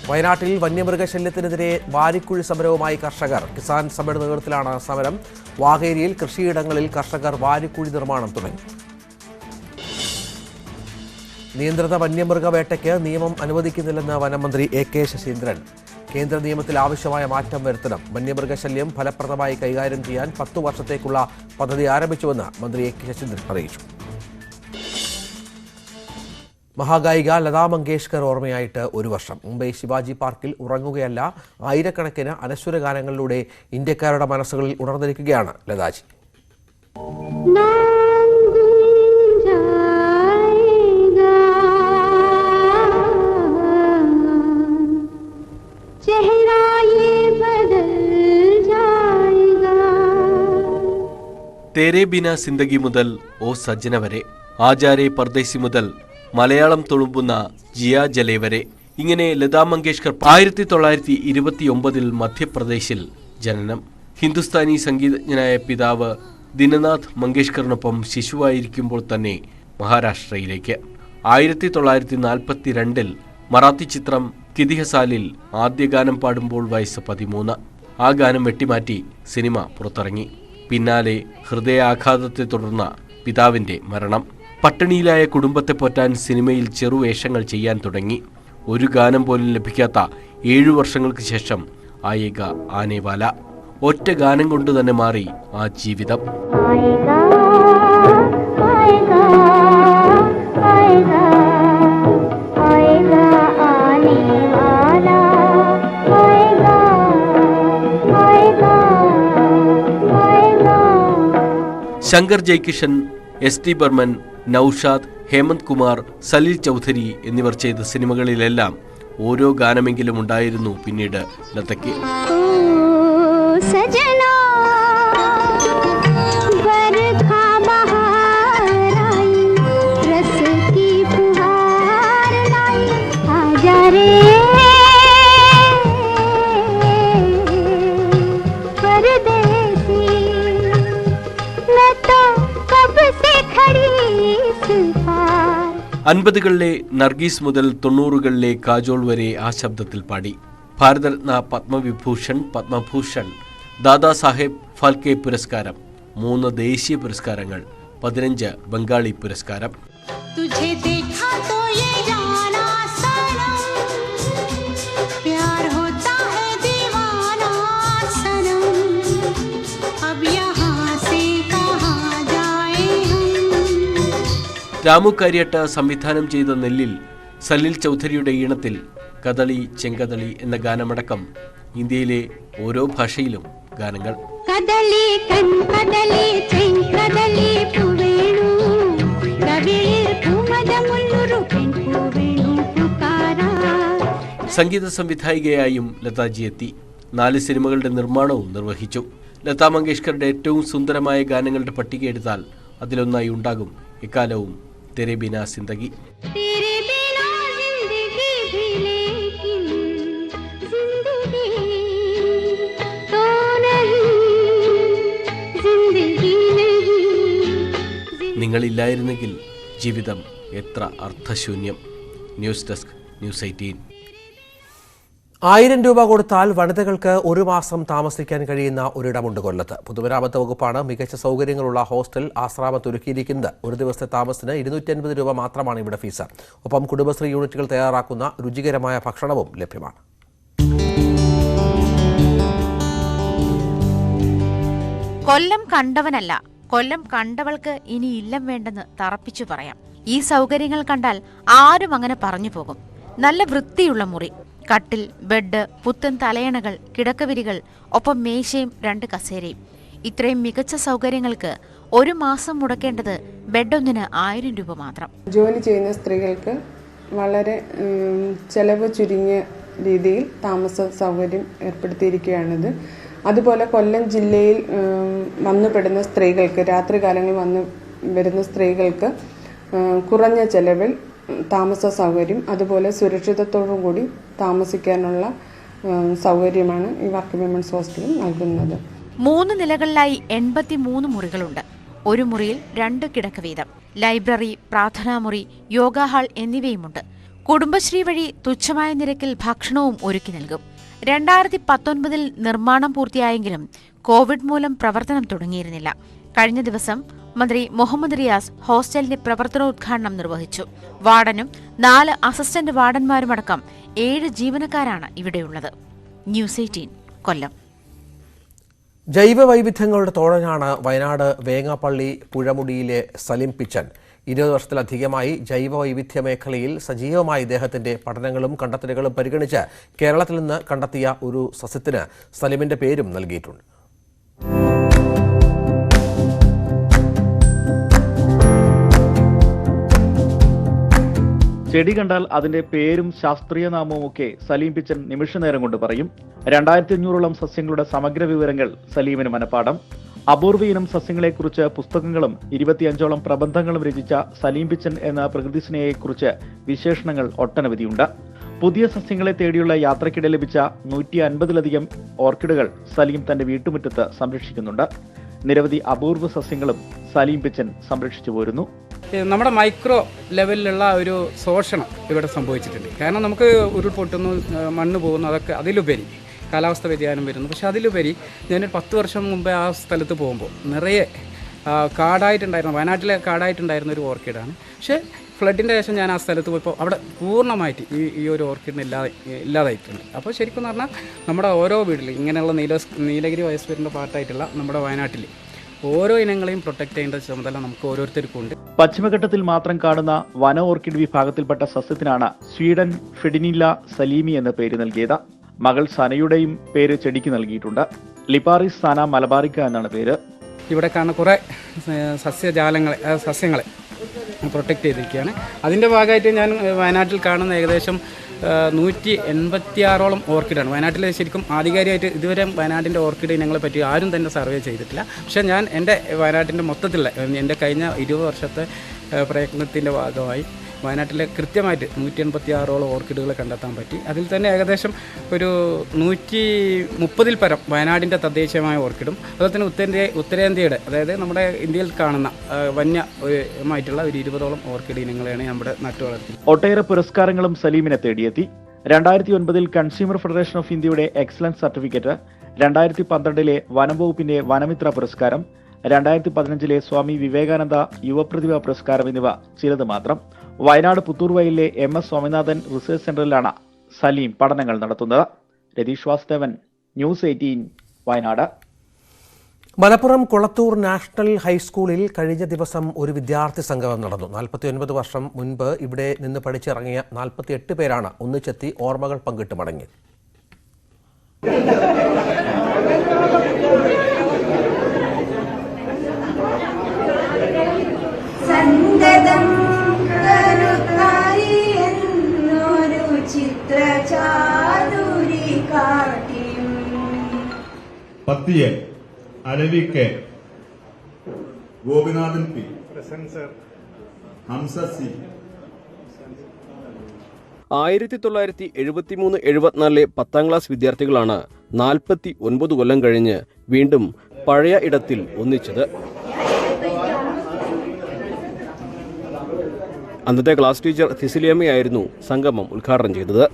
വയനാട്ടിൽ വന്യമൃഗശല്യത്തിനെതിരെ വാരിക്കുഴി സമരവുമായി കർഷകർ. കിസാൻ സഭയുടെ നേതൃത്വത്തിലാണ് സമരം. വാകേരിയിൽ കൃഷിയിടങ്ങളിൽ കർഷകർ വാരിക്കുഴി നിർമ്മാണം തുടങ്ങി. നിയന്ത്രിത വന്യമൃഗവേട്ടയ്ക്ക് നിയമം അനുവദിക്കുന്നില്ലെന്ന് വനമന്ത്രി AK ശശീന്ദ്രൻ. കേന്ദ്ര നിയമത്തിൽ ആവശ്യമായ മാറ്റം വരുത്തണം. വന്യമൃഗശല്യം ഫലപ്രദമായി കൈകാര്യം ചെയ്യാൻ 10 വർഷത്തേക്കുള്ള പദ്ധതി ആരംഭിച്ചുവെന്ന് മന്ത്രി AK ശശീന്ദ്രൻ അറിയിച്ചു. മഹാഗായിക ലതാ മങ്കേഷ്കർ ഓർമ്മയായിട്ട് 1 വർഷം. മുംബൈ ശിവാജി പാർക്കിൽ ഉറങ്ങുകയല്ല, ആയിരക്കണക്കിന് അനശ്വര ഗാനങ്ങളിലൂടെ ഇന്ത്യക്കാരുടെ മനസ്സുകളിൽ ഉണർന്നിരിക്കുകയാണ് ലതാജി. തേരെ ബിന സിന്ദഗി മുതൽ ഓ സജ്ജന വരെ, ആചാരെ പർദേശി മുതൽ മലയാളം തുളുമ്പുന്ന ജിയാ ജലെ വരെ, ഇങ്ങനെ ലതാ മങ്കേഷ്കർ 1929-ൽ മധ്യപ്രദേശിൽ ജനനം. ഹിന്ദുസ്ഥാനി സംഗീതജ്ഞനായ പിതാവ് ദിനനാഥ് മങ്കേഷ്കറിനൊപ്പം ശിശുവായിരിക്കുമ്പോൾ തന്നെ മഹാരാഷ്ട്രയിലേക്ക്. 1942-ൽ മറാത്തി ചിത്രം കിതിഹസാലിൽ ആദ്യ ഗാനം പാടുമ്പോൾ വയസ്സ് 13. ആ ഗാനം വെട്ടിമാറ്റി സിനിമ പുറത്തിറങ്ങി. പിന്നാലെ ഹൃദയാഘാതത്തെ തുടർന്ന് പിതാവിന്റെ മരണം. പട്ടിണിയിലായ കുടുംബത്തെ പോറ്റാൻ സിനിമയിൽ ചെറുവേഷങ്ങൾ ചെയ്യാൻ തുടങ്ങി. ഒരു ഗാനം പോലും ലഭിക്കാത്ത 7 വർഷങ്ങൾക്ക് ശേഷം ആയേഗ ആനേവാല. ഒറ്റ ഗാനം കൊണ്ട് തന്നെ മാറി ആ ജീവിതം. ശങ്കർ ജയ്കിഷൻ, ST ബർമൻ, നൌഷാദ്, ഹേമന്ത് കുമാർ, സലീൽ ചൗധരി എന്നിവർ ചെയ്ത സിനിമകളിലെല്ലാം ഓരോ ഗാനമെങ്കിലും ഉണ്ടായിരുന്നു പിന്നീട് ലതയ്ക്ക്. അൻപതുകളിലെ നർഗീസ് മുതൽ 90കളിലെ കാജോൾ വരെ ആ ശബ്ദത്തിൽ പാടി. ഭാരതരത്ന, പത്മവിഭൂഷൺ, പത്മഭൂഷൺ, ദാദാ സാഹേബ് ഫാൽക്കെ പുരസ്കാരം, 3 ദേശീയ പുരസ്കാരങ്ങൾ, 15 ബംഗാളി പുരസ്കാരം. രാമു കാര്യട്ട് സംവിധാനം ചെയ്ത നെല്ലിൽ സലീൽ ചൗധരിയുടെ ഈണത്തിൽ കദളി ചെങ്കദളി എന്ന ഗാനമടക്കം ഇന്ത്യയിലെ ഓരോ ഭാഷയിലും ഗാനങ്ങൾ. സംഗീത സംവിധായികയായും ലതാജി എത്തി. 4 സിനിമകളുടെ നിർമ്മാണവും നിർവഹിച്ചു. ലതാ മങ്കേഷ്കറുടെ ഏറ്റവും സുന്ദരമായ ഗാനങ്ങളുടെ പട്ടിക എടുത്താൽ അതിലൊന്നായി ഉണ്ടാകും ഇക്കാലവും तेरे बिना जिंदगी. നിങ്ങളില്ലായിരുന്നെങ്കിൽ ജീവിതം എത്ര അർത്ഥശൂന്യം. News desk, news 18. 1000 രൂപ കൊടുത്താൽ വനിതകൾക്ക് 1 മാസം താമസിക്കാൻ കഴിയുന്ന ഒരിടമുണ്ട് കൊല്ലത്ത്. പൊതുമരാമത്ത് വകുപ്പാണ് മികച്ച സൗകര്യങ്ങളുള്ള ഹോസ്റ്റൽ ആശ്രാമത്ത് ഒരുക്കിയിരിക്കുന്നത്. ഒരു ദിവസത്തെ താമസത്തിന് 250 രൂപ മാത്രമാണ് ഇവിടെ ഫീസ്. ഒപ്പം കുടുംബശ്രീ യൂണിറ്റുകൾ തയ്യാറാക്കുന്ന രുചികരമായ ഭക്ഷണവും ലഭ്യമാണ്. കൊല്ലം കണ്ടവനല്ല, കൊല്ലം കണ്ടവൾക്ക് ഇനി ഇല്ലം വേണ്ടെന്ന് തറപ്പിച്ചു പറയാം. ഈ സൗകര്യങ്ങൾ കണ്ടാൽ ആരും അങ്ങനെ പറഞ്ഞു പോകും. നല്ല വൃത്തിയുള്ള മുറി, കട്ടിൽ, ബെഡ്, പുത്തൻ തലയണകൾ, കിടക്കവിരികൾ, ഒപ്പം മേശയും 2 കസേരയും. ഇത്രയും മികച്ച സൗകര്യങ്ങൾക്ക് ഒരു മാസം മുടക്കേണ്ടത് ബെഡൊന്നിന് 1000 രൂപ മാത്രം. ജോലി ചെയ്യുന്ന സ്ത്രീകൾക്ക് വളരെ ചെലവ് ചുരുങ്ങിയ രീതിയിൽ താമസ സൗകര്യം ഏർപ്പെടുത്തിയിരിക്കുകയാണിത്. അതുപോലെ കൊല്ലം ജില്ലയിൽ വന്നുപെടുന്ന സ്ത്രീകൾക്ക്, രാത്രികാലങ്ങളിൽ വരുന്ന സ്ത്രീകൾക്ക് കുറഞ്ഞ ചെലവിൽ താമസ സൗകര്യം, അതുപോലെ സുരക്ഷിതത്തോടും കൂടി താമസിക്കാനുള്ള സൗകര്യമാണ് ഈ വർക്ക് വിമൻസ് ഹോസ്റ്റലിൽ നൽകുന്നത്. 3 നിലകളിലായി 83 മുറികളുണ്ട്. ഒരു മുറിയിൽ 2 കിടക്ക വീതം. ലൈബ്രറി, പ്രാർത്ഥനാമുറി, യോഗ ഹാൾ എന്നിവയുമുണ്ട്. കുടുംബശ്രീ വഴി തുച്ഛമായ നിരക്കിൽ ഭക്ഷണവും ഒരുക്കി നൽകും. 2019 നിർമ്മാണം പൂർത്തിയായെങ്കിലും കോവിഡ് മൂലം പ്രവർത്തനം തുടങ്ങിയിരുന്നില്ല. കഴിഞ്ഞ ദിവസം മന്ത്രി മുഹമ്മദ് റിയാസ് ഹോസ്റ്റലിന്റെ പ്രവർത്തനോദ്ഘാടനം നിർവഹിച്ചു. വാർഡനും 4 അസിസ്റ്റന്റ് വാർഡന്മാരുമടക്കം 7 ജീവനക്കാരാണ് ഇവിടെയുള്ളത്. ന്യൂസ് 18 കൊല്ലം. ജൈവ വൈവിധ്യങ്ങളുടെ തോഴനാണ് വയനാട് വേങ്ങാപ്പള്ളി പുഴമുടിയിലെ സലിം പിച്ചൻ. 20 വർഷത്തിലധികമായി ജൈവ വൈവിധ്യ മേഖലയിൽ സജീവമായ ഇദ്ദേഹത്തിന്റെ പഠനങ്ങളും കണ്ടെത്തലുകളും പരിഗണിച്ച് കേരളത്തിൽ നിന്ന് കണ്ടെത്തിയ ഒരു സസ്യത്തിന് സലിമിന്റെ പേരും നൽകിയിട്ടുണ്ട്. ചെടി കണ്ടാൽ അതിന്റെ പേരും ശാസ്ത്രീയ നാമവും ഒക്കെ സലീം പിച്ചൻ നിമിഷനേരം കൊണ്ട് പറയും. 2500ഓളം സസ്യങ്ങളുടെ സമഗ്ര വിവരങ്ങൾ സലീമിന് മനപ്പാഠം. അപൂർവ ഇനം സസ്യങ്ങളെക്കുറിച്ച് പുസ്തകങ്ങളും 25ഓളം പ്രബന്ധങ്ങളും രചിച്ച സലീം പിച്ചൻ എന്ന പ്രകൃതി സ്നേഹിയെക്കുറിച്ച് വിശേഷണങ്ങൾ ഒട്ടനവധിയുണ്ട്. പുതിയ സസ്യങ്ങളെ തേടിയുള്ള യാത്രയ്ക്കിടെ ലഭിച്ച 150ലധികം ഓർക്കിഡുകൾ സലീം തന്റെ വീട്ടുമുറ്റത്ത് സംരക്ഷിക്കുന്നുണ്ട്. നിരവധി അപൂർവ സസ്യങ്ങളും സലീം പിച്ചൻ സംരക്ഷിച്ചു പോരുന്നു. നമ്മുടെ മൈക്രോ ലെവലിലുള്ള ഒരു ശോഷണം ഇവിടെ സംഭവിച്ചിട്ടുണ്ട്. കാരണം നമുക്ക് ഉരുൾപൊട്ടുന്നു, മണ്ണ് പോകുന്നു, അതൊക്കെ അതിലുപരി കാലാവസ്ഥ വ്യതിയാനം വരുന്നു. പക്ഷെ അതിലുപരി ഞാനൊരു 10 വർഷം മുമ്പേ ആ സ്ഥലത്ത് പോകുമ്പോൾ നിറയെ കാടായിട്ടുണ്ടായിരുന്നു, വയനാട്ടിലെ കാടായിട്ടുണ്ടായിരുന്ന ഒരു ഓർക്കിഡാണ്. പക്ഷേ ഫ്ലഡിൻ്റെ ശേഷം ഞാൻ ആ സ്ഥലത്ത് പോയപ്പോൾ അവിടെ പൂർണ്ണമായിട്ട് ഈ ഒരു ഓർക്കിഡിന് ഇല്ലാതായിട്ടുണ്ട്. അപ്പോൾ ശരിക്കും പറഞ്ഞാൽ നമ്മുടെ ഓരോ വീട്ടിലും ഇങ്ങനെയുള്ള നീലഗിരി ബയോസ്ഫിയറിൻ്റെ പാർട്ടായിട്ടുള്ള നമ്മുടെ വയനാട്ടിൽ ഓരോ ഇനങ്ങളെയും പ്രൊട്ടക്ട് ചെയ്യേണ്ട ചുമതല നമുക്ക് ഓരോരുത്തർക്കും ഉണ്ട്. പശ്ചിമഘട്ടത്തിൽ മാത്രം കാണുന്ന വന ഓർക്കിഡ് വിഭാഗത്തിൽപ്പെട്ട സസ്യത്തിനാണ് സ്വീഡൻ ഫെഡിനില്ല സലീമി എന്ന പേര് നൽകിയത്. മകൾ സനയുടെയും പേര് ചെടിക്ക് നൽകിയിട്ടുണ്ട്. ലിപ്പാറിസ് സാന മലബാറിക്ക എന്നാണ് പേര്. ഇവിടെ കാണുന്ന കുറേ സസ്യങ്ങളെ പ്രൊട്ടക്ട് ചെയ്തിരിക്കുകയാണ്. അതിൻ്റെ ഭാഗമായിട്ട് ഞാൻ വയനാട്ടിൽ കാണുന്ന ഏകദേശം 186ഓളം ഓർക്കിഡാണ്. വയനാട്ടിൽ ശരിക്കും ആധികാരികമായിട്ട് ഇതുവരെ വയനാട്ടിൻ്റെ ഓർക്കിഡ് ഇനങ്ങളെ പറ്റി ആരും തന്നെ സർവേ ചെയ്തിട്ടില്ല. പക്ഷേ ഞാൻ എൻ്റെ വയനാട്ടിൻ്റെ മൊത്തത്തിലുള്ള എൻ്റെ കഴിഞ്ഞ 20 വർഷത്തെ പ്രയത്നത്തിൻ്റെ ഭാഗമായി വയനാട്ടിലെ കൃത്യമായിട്ട് 186ഓളം ഓർക്കിഡുകളെ കണ്ടെത്താൻ പറ്റി. അതിൽ തന്നെ ഏകദേശം ഒരു 130ൽ പരം വയനാടിൻ്റെ തദ്ദേശീയമായ ഓർക്കിഡും അതുപോലെ തന്നെ ഉത്തരേന്ത്യയുടെ, അതായത് നമ്മുടെ ഇന്ത്യയിൽ കാണുന്ന വന്യമായിട്ടുള്ള ഒരു 20ഓളം ഓർക്കിഡ് ഇനങ്ങളെയാണ് നമ്മുടെ നട്ടു വളർത്തുന്നത്. ഒട്ടേറെ പുരസ്കാരങ്ങളും സലീമിനെ തേടിയെത്തി. 2009 കൺസ്യൂമർ ഫെഡറേഷൻ ഓഫ് ഇന്ത്യയുടെ എക്സലൻസ് സർട്ടിഫിക്കറ്റ്, 2012 വനം വകുപ്പിന്റെ വനമിത്ര പുരസ്കാരം, 2015 സ്വാമി വിവേകാനന്ദ യുവപ്രതിഭ പുരസ്കാരം എന്നിവ ചിലത് മാത്രം. വയനാട് പുത്തൂർവയലിലെ MS സ്വാമിനാഥൻ റിസർച്ച് സെന്ററിലാണ് സലീം പഠനങ്ങൾ നടത്തുന്നത്. രതീഷ് വാസുദേവൻ, ന്യൂസ് 18 വയനാട്. മലപ്പുറം കൊളത്തൂർ നാഷണൽ ഹൈസ്കൂളിൽ കഴിഞ്ഞ ദിവസം ഒരു വിദ്യാർത്ഥി സംഗമം നടന്നു. 49 വർഷം മുൻപ് ഇവിടെ നിന്ന് പഠിച്ചിറങ്ങിയ 48 പേരാണ് ഒന്നിച്ചെത്തി ഓർമ്മകൾ പങ്കിട്ട് മടങ്ങിയത്. പത്തിയ അലവിക്കെ ഗോപിനാഥൻ പി ഹംസ സി 1973-74 10ാം ക്ലാസ് വിദ്യാർത്ഥികളാണ് 49 കൊല്ലം കഴിഞ്ഞ് വീണ്ടും പഴയ ഇടത്തിൽ ഒന്നിച്ചത്. അന്നത്തെ ക്ലാസ് ടീച്ചർ തിസിലിയമ്മയായിരുന്നു സംഗമം ഉദ്ഘാടനം ചെയ്തത്.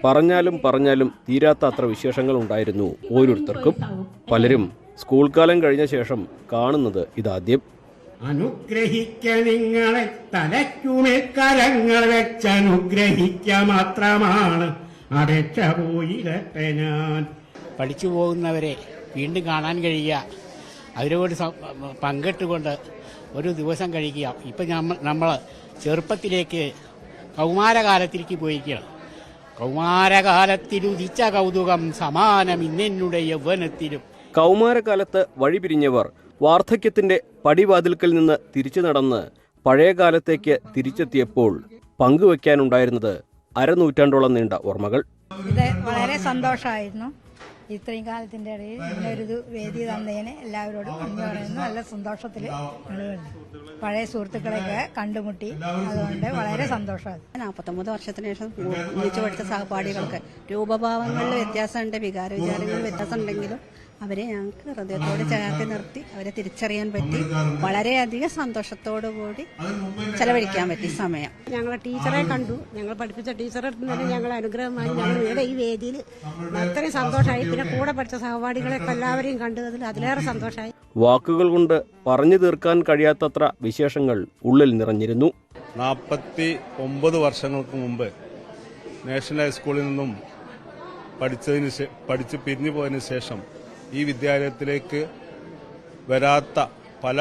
പറഞ്ഞാലും തീരാത്ത അത്ര വിശേഷങ്ങൾ ഉണ്ടായിരുന്നു ഓരോരുത്തർക്കും. പലരും സ്കൂൾ കാലം കഴിഞ്ഞ ശേഷം കാണുന്നത് ഇതാദ്യം. അനുഗ്രഹിക്ക നിങ്ങളെ തലയ്ക്കുമേൽ കരങ്ങൾ വെച്ച് അനുഗ്രഹിക്ക മാത്രമാണ് അപേക്ഷ പോയിരട്ടെ ഞാൻ. പഠിച്ചു പോകുന്നവരെ വീണ്ടും കാണാൻ കഴിയുക, അവരോട് പങ്കിട്ടുകൊണ്ട് ഒരു ദിവസം കഴിക്കുക. ഇപ്പം നമ്മൾ ചെറുപ്പത്തിലേക്ക് കൗമാരകാലത്തിലേക്ക് പോയിരിക്കുകയാണ്. കൗമാരകാലത്തിലുദിച്ച കൗതുകം സമാനം ഇന്നെന്നുടെ യൗവനത്തിലും. കൗമാരകാലത്ത് വഴിപിരിഞ്ഞവർ വാർദ്ധക്യത്തിന്റെ പടിവാതിൽക്കൽ നിന്ന് തിരിച്ചു നടന്ന് പഴയ കാലത്തേക്ക് തിരിച്ചെത്തിയപ്പോൾ പങ്കുവെക്കാനുണ്ടായിരുന്നത് അരനൂറ്റാണ്ടോളം നീണ്ട ഓർമ്മകൾ. ഇത് വളരെ സന്തോഷമായിരുന്നു. ഇത്രയും കാലത്തിൻ്റെ ഇടയിൽ ഇങ്ങനൊരു വേദി തന്നതിന് എല്ലാവരോടും എന്ന് പറയുന്നത് നല്ല സന്തോഷത്തിൽ പഴയ സുഹൃത്തുക്കളെയൊക്കെ കണ്ടുമുട്ടി. അതുകൊണ്ട് വളരെ സന്തോഷമായി. 49 വർഷത്തിന് ശേഷം ഒന്നിച്ചു പഠിച്ച സഹപാഠികൾക്ക് രൂപഭാവങ്ങളിൽ വ്യത്യാസമുണ്ട്, വികാര വിചാരങ്ങളിൽ വ്യത്യാസം ഉണ്ടെങ്കിലും അവരെ ഞങ്ങൾക്ക് ഹൃദയത്തോട് ചേർത്ത് നിർത്തി അവരെ തിരിച്ചറിയാൻ പറ്റി. വളരെയധികം സന്തോഷത്തോടു കൂടി ചെലവഴിക്കാൻ പറ്റി സമയം. ഞങ്ങളെ ടീച്ചറെ കണ്ടു, ഞങ്ങൾ പഠിപ്പിച്ച ടീച്ചറെ തന്നെ ഞങ്ങൾ അനുഗ്രഹമായി. ഞങ്ങൾ ഇവിടെ ഈ വേദിയിൽ അത്രയും സന്തോഷമായി. പിന്നെ കൂടെ പഠിച്ച സഹപാഠികളെയൊക്കെ എല്ലാവരെയും കണ്ടതിൽ അതിലേറെ സന്തോഷമായി. വാക്കുകൾ കൊണ്ട് പറഞ്ഞു തീർക്കാൻ കഴിയാത്തത്ര വിശേഷങ്ങൾ ഉള്ളിൽ നിറഞ്ഞിരുന്നു. 49 വർഷങ്ങൾക്ക് മുമ്പ് നാഷണൽ ഹൈസ്കൂളിൽ നിന്നും പഠിച്ച് പിരിഞ്ഞു പോയതിനു ശേഷം ഈ വിദ്യാലയത്തിലേക്ക് വരാത്ത പല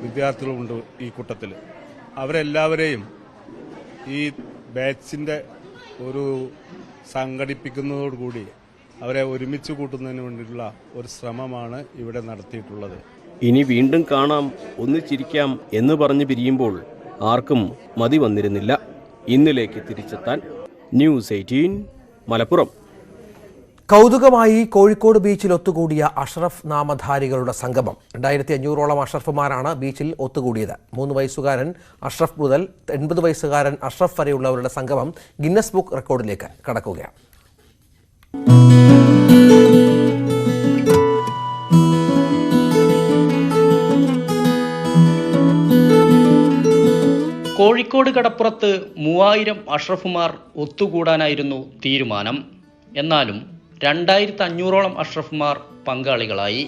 വിദ്യാർത്ഥികളുമുണ്ട് ഈ കൂട്ടത്തിൽ. അവരെല്ലാവരെയും ഈ ബാച്ചിൻ്റെ ഒരു സംഘടിപ്പിക്കുന്നതോടുകൂടി അവരെ ഒരുമിച്ച് കൂട്ടുന്നതിന് വേണ്ടിയിട്ടുള്ള ഒരു ശ്രമമാണ് ഇവിടെ നടത്തിയിട്ടുള്ളത്. ഇനി വീണ്ടും കാണാം, ഒന്നിച്ചിരിക്കാം എന്ന് പറഞ്ഞു പിരിയുമ്പോൾ ആർക്കും മതി വന്നിരുന്നില്ല ഇന്നിലേക്ക് തിരിച്ചെത്താൻ. ന്യൂസ് 18 മലപ്പുറം. കൗതുകമായി കോഴിക്കോട് ബീച്ചിൽ ഒത്തുകൂടിയ അഷ്റഫ് നാമധാരികളുടെ സംഗമം. 2500ഓളം അഷ്റഫുമാരാണ് ബീച്ചിൽ ഒത്തുകൂടിയത്. 3 വയസ്സുകാരൻ അഷ്റഫ് മുതൽ 80 വയസ്സുകാരൻ അഷ്റഫ് വരെയുള്ളവരുടെ സംഗമം ഗിന്നസ് ബുക്ക് റെക്കോർഡിലേക്ക് കടക്കുകയാണ്. കോഴിക്കോട് കടപ്പുറത്ത് 3000 അഷ്റഫുമാർ ഒത്തുകൂടാനായിരുന്നു തീരുമാനം. എന്നാലും 2500ഓളം അഷ്റഫുമാർ പങ്കാളികളായി.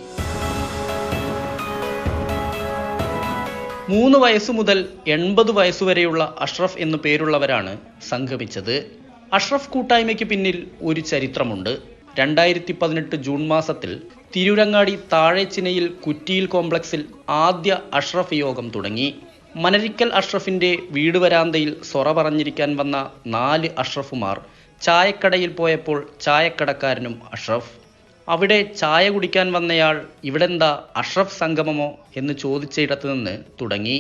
3 വയസ്സു മുതൽ 80 വയസ്സുവരെയുള്ള അഷ്റഫ് എന്നു പേരുള്ളവരാണ് സംഗമിച്ചത്. അഷ്റഫ് കൂട്ടായ്മയ്ക്ക് പിന്നിൽ ഒരു ചരിത്രമുണ്ട്. 2018 ജൂൺ മാസത്തിൽ തിരൂരങ്ങാടി താഴെച്ചിനയിൽ കുറ്റിയിൽ കോംപ്ലക്സിൽ ആദ്യ അഷ്റഫ് യോഗം തുടങ്ങി. മനരിക്കൽ അഷ്റഫിന്റെ വീട് വരാന്തയിൽ സൊറ പറഞ്ഞിരിക്കാൻ വന്ന 4 അഷ്റഫുമാർ ചായക്കടയിൽ പോയപ്പോൾ ചായക്കടക്കാരനും അഷ്റഫ്. അവിടെ ചായ കുടിക്കാൻ വന്നയാൾ ഇവിടെന്താ അഷ്റഫ് സംഗമമോ എന്ന് ചോദിച്ചയിടത്തു നിന്ന് തുടങ്ങി.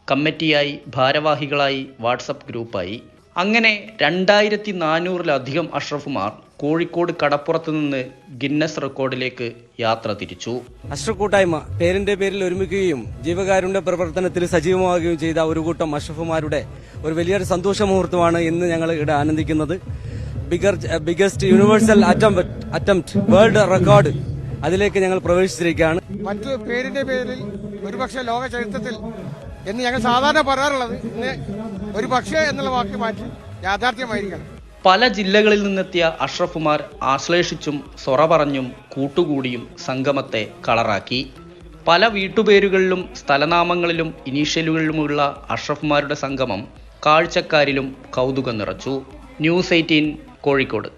കമ്മിറ്റിയായി, ഭാരവാഹികളായി, വാട്സപ്പ് ഗ്രൂപ്പായി. അങ്ങനെ 2400-ലധികം അഷ്റഫുമാർ കോഴിക്കോട് കടപ്പുറത്ത് നിന്ന് ഗിന്നസ് റെക്കോർഡിലേക്ക് യാത്ര തിരിച്ചു. അഷ്റഫ് കൂട്ടായ്മ പേരിന്റെ പേരിൽ ഒരുമിക്കുകയും ജീവകാരുണ്യ പ്രവർത്തനത്തിൽ സജീവമാവുകയും ചെയ്ത ഒരു കൂട്ടം അഷ്റഫുമാരുടെ ഒരു വലിയൊരു സന്തോഷ മുഹൂർത്തമാണ് ഇന്ന് ഞങ്ങൾ ഇവിടെ ആനന്ദിക്കുന്നത്. Biggest universal attempt world record അതിലേക്ക് ഞങ്ങൾ പ്രവേശിച്ചിരിക്കുകയാണ്. മറ്റു പേരിന്റെ പേരിൽ ഒരുപക്ഷെ ലോക ചരിത്രത്തിൽ എന്ന് ഞങ്ങൾ സാധാരണ പറയാറുള്ളത് ഇന്ന് ഒരു പക്ഷേ എന്നുള്ള വാക്ക് മാറ്റി യാഥാർത്ഥ്യമായിരിക്കണം. പല ജില്ലകളിൽ നിന്നെത്തിയ അഷ്റഫുമാർ ആശ്ലേഷിച്ചും സൊറ പറഞ്ഞും കൂട്ടുകൂടിയും സംഗമത്തെ കളറാക്കി. പല വീട്ടുപേരുകളിലും സ്ഥലനാമങ്ങളിലും ഇനീഷ്യലുകളിലുമുള്ള അഷ്റഫുമാരുടെ സംഗമം കാഴ്ചക്കാരിലും കൗതുകം നിറച്ചു. ന്യൂസ് 18 കോഴിക്കോട്.